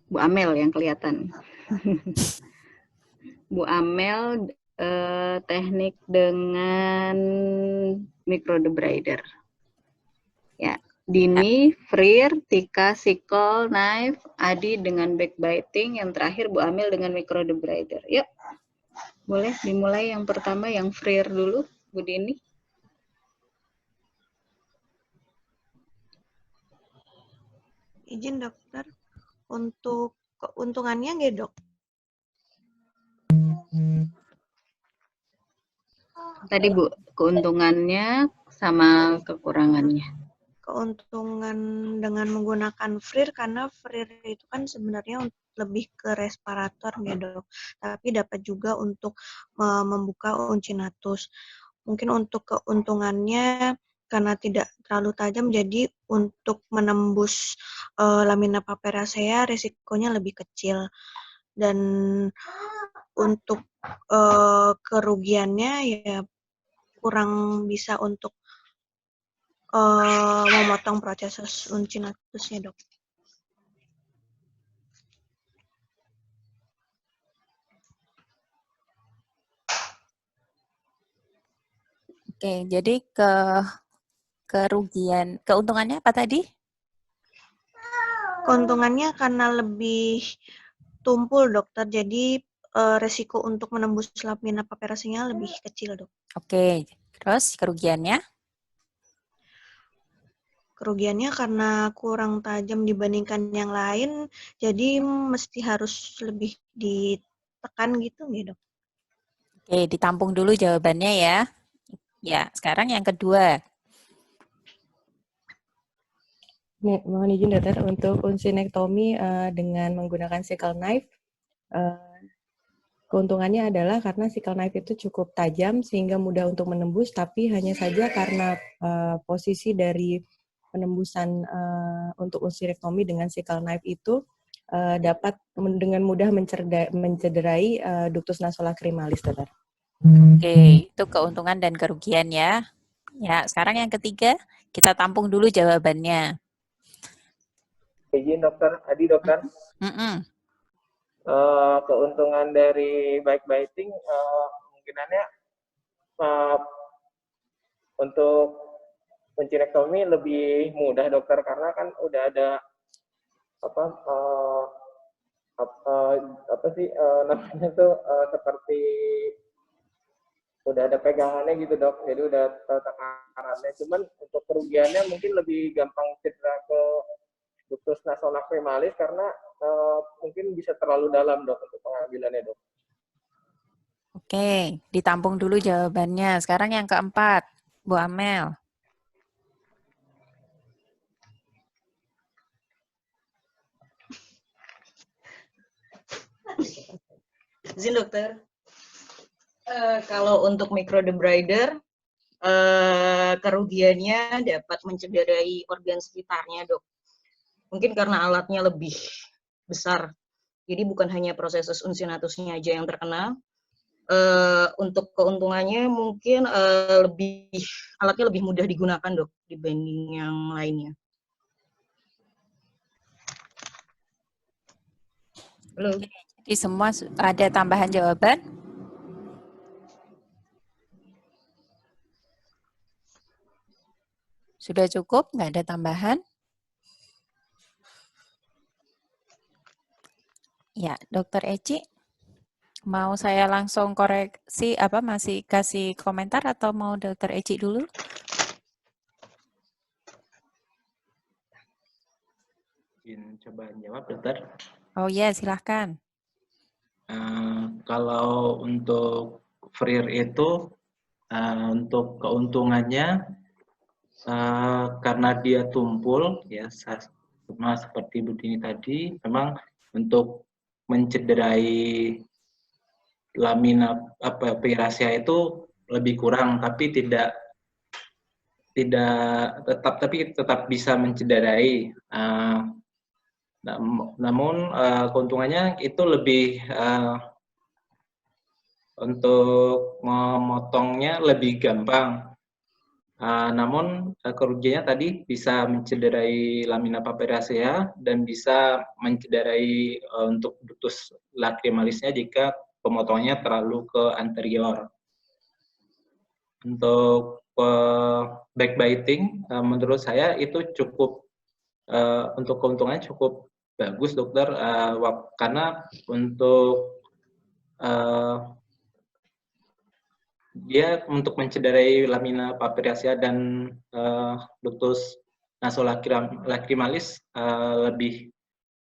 [SPEAKER 2] Bu Amel yang kelihatan. Bu Amel teknik dengan microdebrider. Ya, Dini, Freer, Tika, sickle, knife, Adi dengan backbiting, yang terakhir Bu Amel dengan microdebrider. Yuk, boleh dimulai yang pertama yang Freer dulu, Bu Dini.
[SPEAKER 7] Izin dokter, untuk keuntungannya nggak dok?
[SPEAKER 2] Tadi Bu, keuntungannya sama kekurangannya.
[SPEAKER 7] Keuntungan dengan menggunakan FRIR, karena FRIR itu kan sebenarnya lebih ke respirator ya dok, tapi dapat juga untuk membuka uncinatus. Mungkin untuk keuntungannya karena tidak terlalu tajam, jadi untuk menembus lamina paperacea resikonya lebih kecil. Dan untuk kerugiannya ya kurang bisa untuk memotong proses uncinatusnya, dok.
[SPEAKER 3] Oke, jadi keuntungannya apa tadi?
[SPEAKER 7] Keuntungannya karena lebih tumpul, dokter. Jadi resiko untuk menembus lamina paperaceae lebih kecil, dok.
[SPEAKER 3] Oke, terus kerugiannya?
[SPEAKER 7] Kerugiannya karena kurang tajam dibandingkan yang lain, jadi mesti harus lebih ditekan gitu ya, dok.
[SPEAKER 3] Oke, ditampung dulu jawabannya ya. Ya, sekarang yang kedua.
[SPEAKER 8] Mohon izin dokter, untuk uncinectomy dengan menggunakan sickle knife, keuntungannya adalah karena sickle knife itu cukup tajam sehingga mudah untuk menembus, tapi hanya saja karena posisi dari penembusan untuk uncinectomy dengan sickle knife itu dapat dengan mudah mencederai ductus nasolacrimalis, dokter.
[SPEAKER 3] Oke, itu keuntungan dan kerugian ya. Ya, sekarang yang ketiga, kita tampung dulu jawabannya.
[SPEAKER 9] Izin dokter, Adi dokter. Keuntungan dari backbiting kemungkinannya untuk uncinectomy lebih mudah dokter, karena kan udah ada namanya tuh seperti udah ada pegangannya gitu dok, jadi udah tekarannya. Cuman untuk kerugiannya mungkin lebih gampang cedera ke ductus nasolacrimalis karena mungkin bisa terlalu dalam dok untuk pengambilannya dok.
[SPEAKER 3] Oke, ditampung dulu jawabannya. Sekarang yang keempat, Bu Amel.
[SPEAKER 2] Izin dokter. Kalau untuk microdebrider, kerugiannya dapat mencederai organ sekitarnya, dok. Mungkin karena alatnya lebih besar. Jadi bukan hanya proses uncinatusnya aja yang terkena. Untuk keuntungannya mungkin alatnya lebih mudah digunakan, dok, dibanding yang lainnya. Halo.
[SPEAKER 3] Jadi semua ada tambahan jawaban? Sudah cukup? Nggak ada tambahan? Ya, Dokter Eci, mau saya langsung koreksi masih kasih komentar atau mau Dokter Eci dulu?
[SPEAKER 9] Izin coba jawab dokter.
[SPEAKER 3] Oh ya, silahkan.
[SPEAKER 10] Kalau untuk FRIR itu untuk keuntungannya karena dia tumpul ya sama seperti Bu Dini tadi, memang untuk mencederai lamina piracea itu lebih kurang, tapi tetap bisa mencederai. Namun keuntungannya itu lebih untuk memotongnya lebih gampang. Namun kerugiannya tadi bisa mencederai lamina papiracea dan bisa mencederai untuk ductus lacrimalisnya jika pemotongannya terlalu ke anterior. Untuk backbiting menurut saya itu cukup untuk keuntungannya cukup bagus dokter, karena untuk dia untuk mencederai lamina papiracea dan ductus nasolacrimalis lebih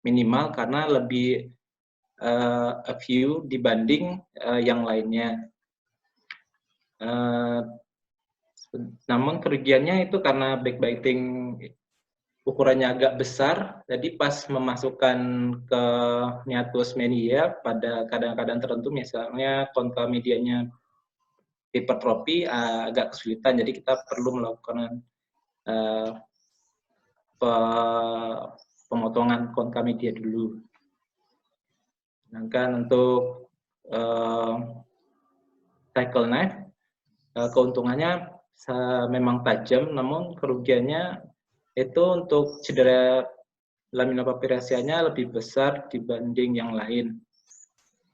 [SPEAKER 10] minimal karena lebih few dibanding yang lainnya. Namun kerugiannya itu karena backbiting ukurannya agak besar, jadi pas memasukkan ke Meatus mania pada keadaan-keadaan tertentu, misalnya kontra medianya hipertrofi agak kesulitan, jadi kita perlu melakukan pemotongan kontra media dulu. Sedangkan untuk cycle knife, keuntungannya memang tajam, namun kerugiannya itu untuk cedera lamina papiraceanya lebih besar dibanding yang lain.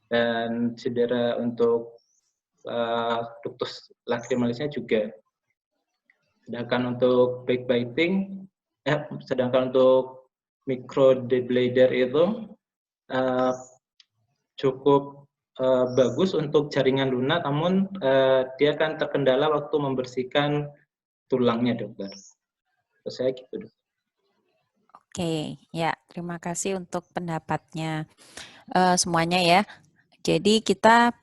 [SPEAKER 10] Dan cedera untuk ductus lacrimalisnya juga. Sedangkan untuk backbiting, sedangkan untuk microdeblader itu cukup bagus untuk jaringan lunak, namun dia akan terkendala waktu membersihkan tulangnya, dokter. Terus saya gitu, dokter.
[SPEAKER 3] Oke, ya terima kasih untuk pendapatnya semuanya ya. Jadi kita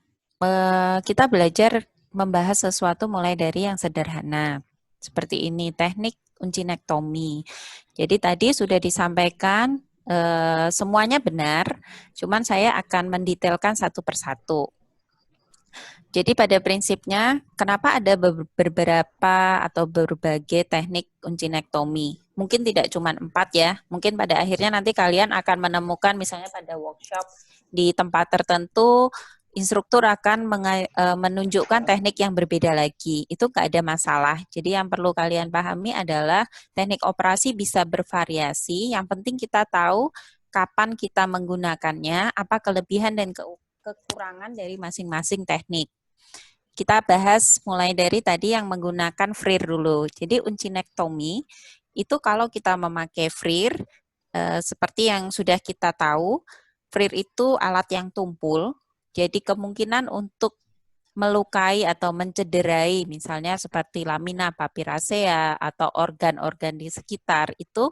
[SPEAKER 3] belajar membahas sesuatu mulai dari yang sederhana. Seperti ini, teknik uncinectomy. Jadi tadi sudah disampaikan semuanya benar, cuman saya akan mendetailkan satu persatu. Jadi pada prinsipnya, kenapa ada beberapa atau berbagai teknik uncinectomy? Mungkin tidak cuma 4 ya, mungkin pada akhirnya nanti kalian akan menemukan misalnya pada workshop di tempat tertentu, instruktur akan menunjukkan teknik yang berbeda lagi. Itu nggak ada masalah. Jadi yang perlu kalian pahami adalah teknik operasi bisa bervariasi. Yang penting kita tahu kapan kita menggunakannya, apa kelebihan dan kekurangan dari masing-masing teknik. Kita bahas mulai dari tadi yang menggunakan FRIR dulu. Jadi uncinectomy itu kalau kita memakai FRIR, seperti yang sudah kita tahu, FRIR itu alat yang tumpul. Jadi kemungkinan untuk melukai atau mencederai misalnya seperti lamina papiracea atau organ-organ di sekitar itu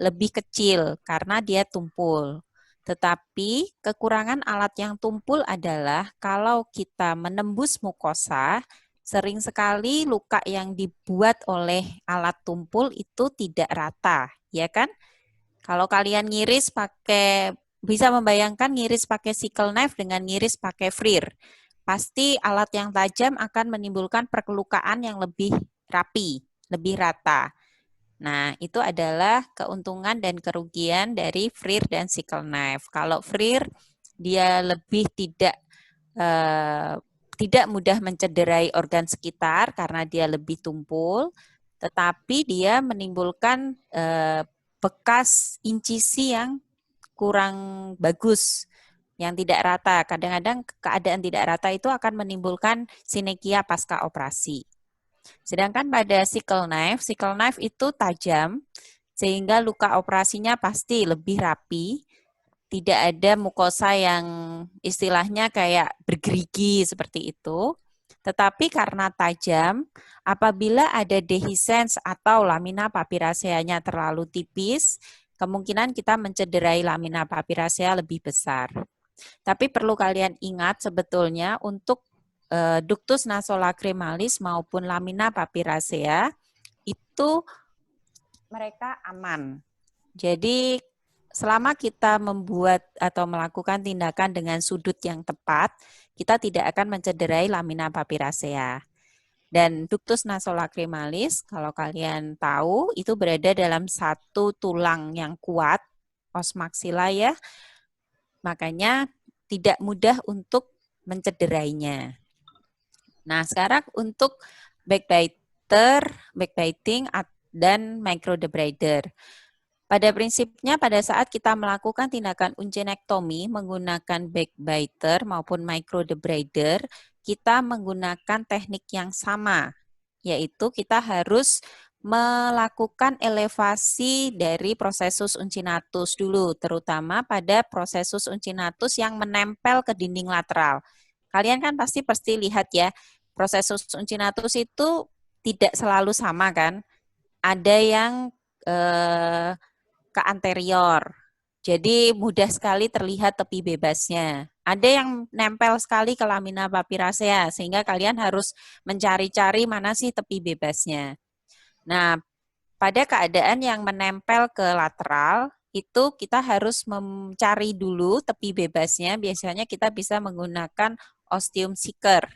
[SPEAKER 3] lebih kecil karena dia tumpul. Tetapi kekurangan alat yang tumpul adalah kalau kita menembus mukosa, sering sekali luka yang dibuat oleh alat tumpul itu tidak rata, ya kan? Kalau kalian ngiris pakai, bisa membayangkan ngiris pakai sickle knife dengan ngiris pakai FRIR. Pasti alat yang tajam akan menimbulkan perkelukaan yang lebih rapi, lebih rata. Nah, itu adalah keuntungan dan kerugian dari FRIR dan sickle knife. Kalau FRIR, dia lebih tidak mudah mencederai organ sekitar karena dia lebih tumpul, tetapi dia menimbulkan bekas incisi yang kurang bagus, yang tidak rata. Kadang-kadang keadaan tidak rata itu akan menimbulkan sinekia pasca operasi. Sedangkan pada sickle knife itu tajam, sehingga luka operasinya pasti lebih rapi, tidak ada mukosa yang istilahnya kayak bergerigi seperti itu. Tetapi karena tajam, apabila ada dehiscence atau lamina papiraceanya terlalu tipis, kemungkinan kita mencederai lamina papiracea lebih besar. Tapi perlu kalian ingat sebetulnya untuk ductus nasolacrimalis maupun lamina papyracea itu mereka aman. Jadi selama kita membuat atau melakukan tindakan dengan sudut yang tepat, kita tidak akan mencederai lamina papyracea. Dan ductus nasolacrimalis, kalau kalian tahu, itu berada dalam satu tulang yang kuat, os maxilla ya. Makanya tidak mudah untuk mencederainya. Nah, sekarang untuk backbiting dan microdebrider. Pada prinsipnya pada saat kita melakukan tindakan uncinectomy menggunakan backbiter maupun microdebrider, kita menggunakan teknik yang sama, yaitu kita harus melakukan elevasi dari prosesus uncinatus dulu, terutama pada prosesus uncinatus yang menempel ke dinding lateral. Kalian kan pasti lihat ya, prosesus uncinatus itu tidak selalu sama kan? Ada yang ke anterior, jadi mudah sekali terlihat tepi bebasnya. Ada yang nempel sekali ke lamina papyracea, sehingga kalian harus mencari-cari mana sih tepi bebasnya. Nah, pada keadaan yang menempel ke lateral, itu kita harus mencari dulu tepi bebasnya. Biasanya kita bisa menggunakan ostium seeker.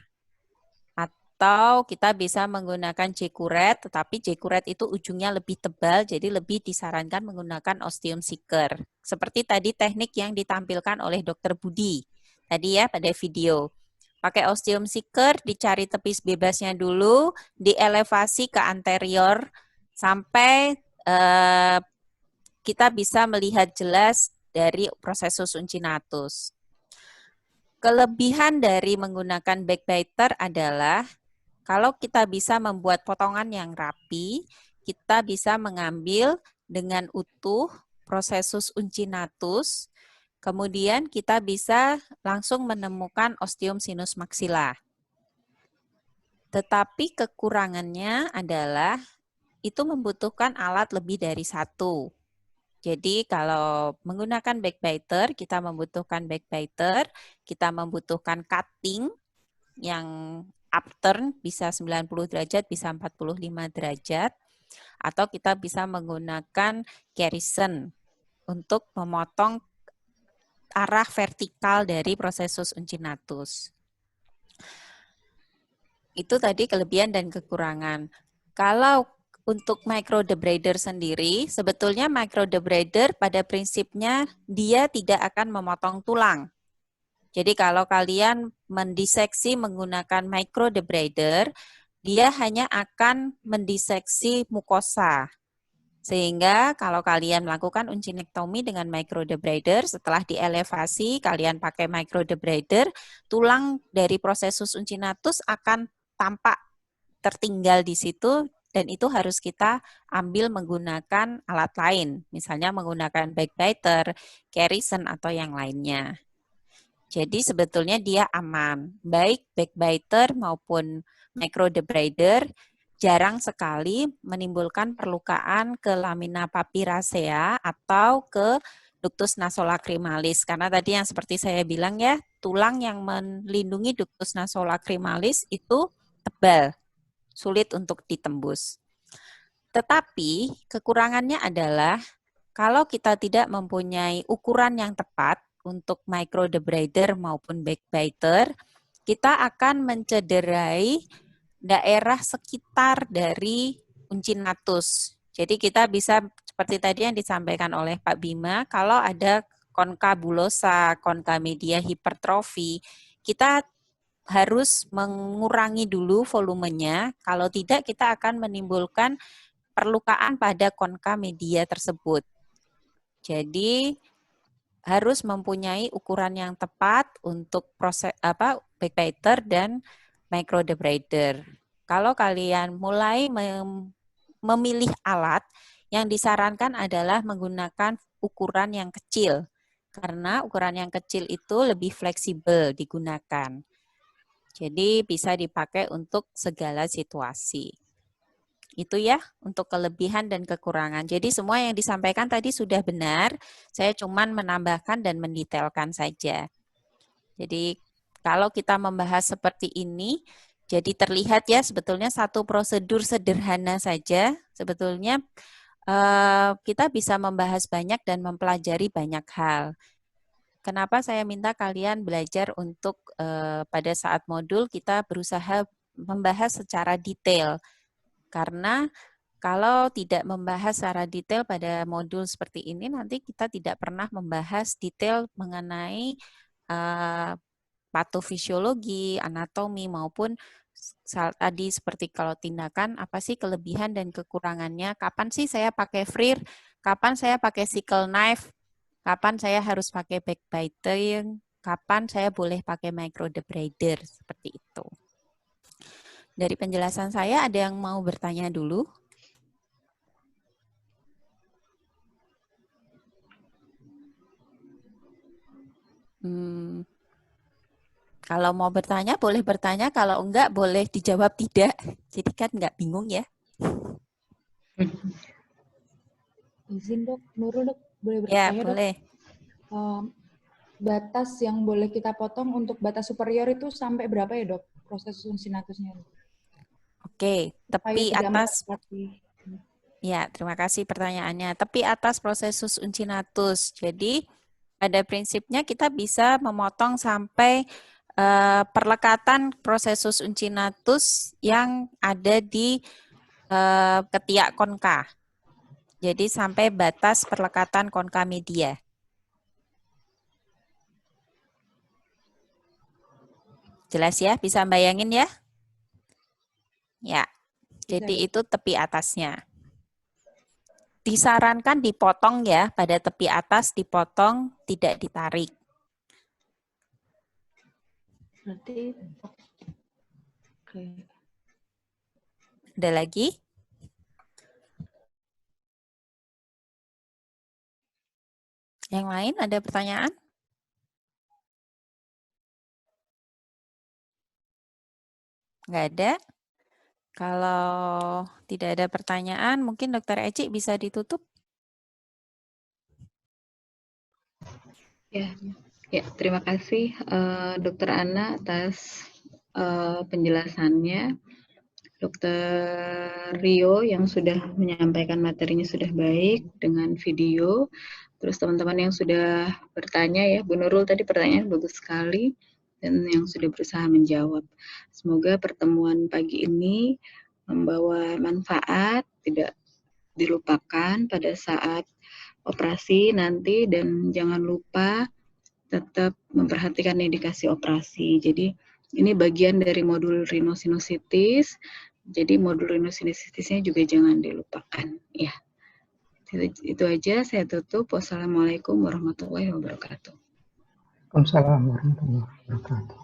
[SPEAKER 3] Atau kita bisa menggunakan J-curet, tetapi J-curet itu ujungnya lebih tebal, jadi lebih disarankan menggunakan ostium seeker. Seperti tadi teknik yang ditampilkan oleh Dr. Budi, tadi ya pada video. Pakai ostium seeker, dicari tepi bebasnya dulu, dielevasi ke anterior, sampai kita bisa melihat jelas dari prosesus uncinatus. Kelebihan dari menggunakan backbiter adalah kalau kita bisa membuat potongan yang rapi, kita bisa mengambil dengan utuh prosesus uncinatus, kemudian kita bisa langsung menemukan ostium sinus maxilla. Tetapi kekurangannya adalah itu membutuhkan alat lebih dari satu. Jadi kalau menggunakan backbiter, kita membutuhkan backbiter, kita membutuhkan cutting yang upturn bisa 90 derajat, bisa 45 derajat, atau kita bisa menggunakan garrison untuk memotong arah vertikal dari prosesus uncinatus. Itu tadi kelebihan dan kekurangan. Kalau untuk microdebrider sendiri, sebetulnya microdebrider pada prinsipnya dia tidak akan memotong tulang. Jadi kalau kalian mendiseksi menggunakan microdebrider, dia hanya akan mendiseksi mukosa. Sehingga kalau kalian melakukan uncinectomy dengan microdebrider, setelah dielevasi, kalian pakai microdebrider, tulang dari prosesus uncinatus akan tampak tertinggal di situ, dan itu harus kita ambil menggunakan alat lain, misalnya menggunakan backbiter, garrison, atau yang lainnya. Jadi sebetulnya dia aman, baik backbiter maupun microdebrider jarang sekali menimbulkan perlukaan ke lamina papyracea atau ke ductus nasolacrimalis. Karena tadi yang seperti saya bilang ya, tulang yang melindungi ductus nasolacrimalis itu tebal, sulit untuk ditembus. Tetapi kekurangannya adalah kalau kita tidak mempunyai ukuran yang tepat untuk microdebrider maupun backbiter, kita akan mencederai daerah sekitar dari uncinatus. Jadi kita bisa seperti tadi yang disampaikan oleh Pak Bima, kalau ada konkabulosa, konkamedia hipertrofi, kita harus mengurangi dulu volumenya, kalau tidak kita akan menimbulkan perlukaan pada konkamedia tersebut. Jadi harus mempunyai ukuran yang tepat untuk proses backbiter dan microdebrider. Kalau kalian mulai memilih alat, yang disarankan adalah menggunakan ukuran yang kecil, karena ukuran yang kecil itu lebih fleksibel digunakan. Jadi bisa dipakai untuk segala situasi. Itu ya untuk kelebihan dan kekurangan. Jadi semua yang disampaikan tadi sudah benar, saya cuman menambahkan dan mendetailkan saja. Jadi kalau kita membahas seperti ini, jadi terlihat ya sebetulnya satu prosedur sederhana saja, sebetulnya kita bisa membahas banyak dan mempelajari banyak hal. Kenapa saya minta kalian belajar untuk pada saat modul kita berusaha membahas secara detail. Karena kalau tidak membahas secara detail pada modul seperti ini, nanti kita tidak pernah membahas detail mengenai patofisiologi, anatomi, maupun tadi seperti kalau tindakan, apa sih kelebihan dan kekurangannya, kapan sih saya pakai FRIR, kapan saya pakai sickle knife, kapan saya harus pakai backbiting, kapan saya boleh pakai microdebrider, seperti itu. Dari penjelasan saya, ada yang mau bertanya dulu? Kalau mau bertanya, boleh bertanya. Kalau enggak, boleh dijawab tidak. Jadi kan enggak bingung ya.
[SPEAKER 6] Izin dok, Nurul dok, boleh
[SPEAKER 3] Ya,
[SPEAKER 6] bertanya
[SPEAKER 3] boleh.
[SPEAKER 6] Dok? Batas yang boleh kita potong untuk batas superior itu sampai berapa ya dok? Proses uncinatusnya.
[SPEAKER 3] Oke, tepi atas. Ya, terima kasih pertanyaannya. Tepi atas prosesus uncinatus. Jadi, pada prinsipnya kita bisa memotong sampai perlekatan prosesus uncinatus yang ada di ketiak konka. Jadi sampai batas perlekatan konka media. Jelas ya? Bisa bayangin ya? Ya. Jadi itu tepi atasnya. Disarankan dipotong ya, pada tepi atas dipotong, tidak ditarik.
[SPEAKER 5] Berarti, oke.
[SPEAKER 3] Ada lagi? Yang lain ada pertanyaan? Nggak ada? Kalau tidak ada pertanyaan, mungkin Dr. Eci bisa ditutup.
[SPEAKER 2] Ya, terima kasih Dr. Ana atas penjelasannya. Dr. Rio yang sudah menyampaikan materinya sudah baik dengan video. Terus teman-teman yang sudah bertanya ya, Bu Nurul tadi pertanyaan bagus sekali dan yang sudah berusaha menjawab. Semoga pertemuan pagi ini membawa manfaat, tidak dilupakan pada saat operasi nanti, dan jangan lupa tetap memperhatikan indikasi operasi. Jadi ini bagian dari modul rhinosinusitis. Jadi modul rhinosinusitisnya juga jangan dilupakan. Ya, itu aja. Saya tutup. Wassalamualaikum warahmatullahi wabarakatuh.
[SPEAKER 1] Waalaikumsalam warahmatullahi wabarakatuh.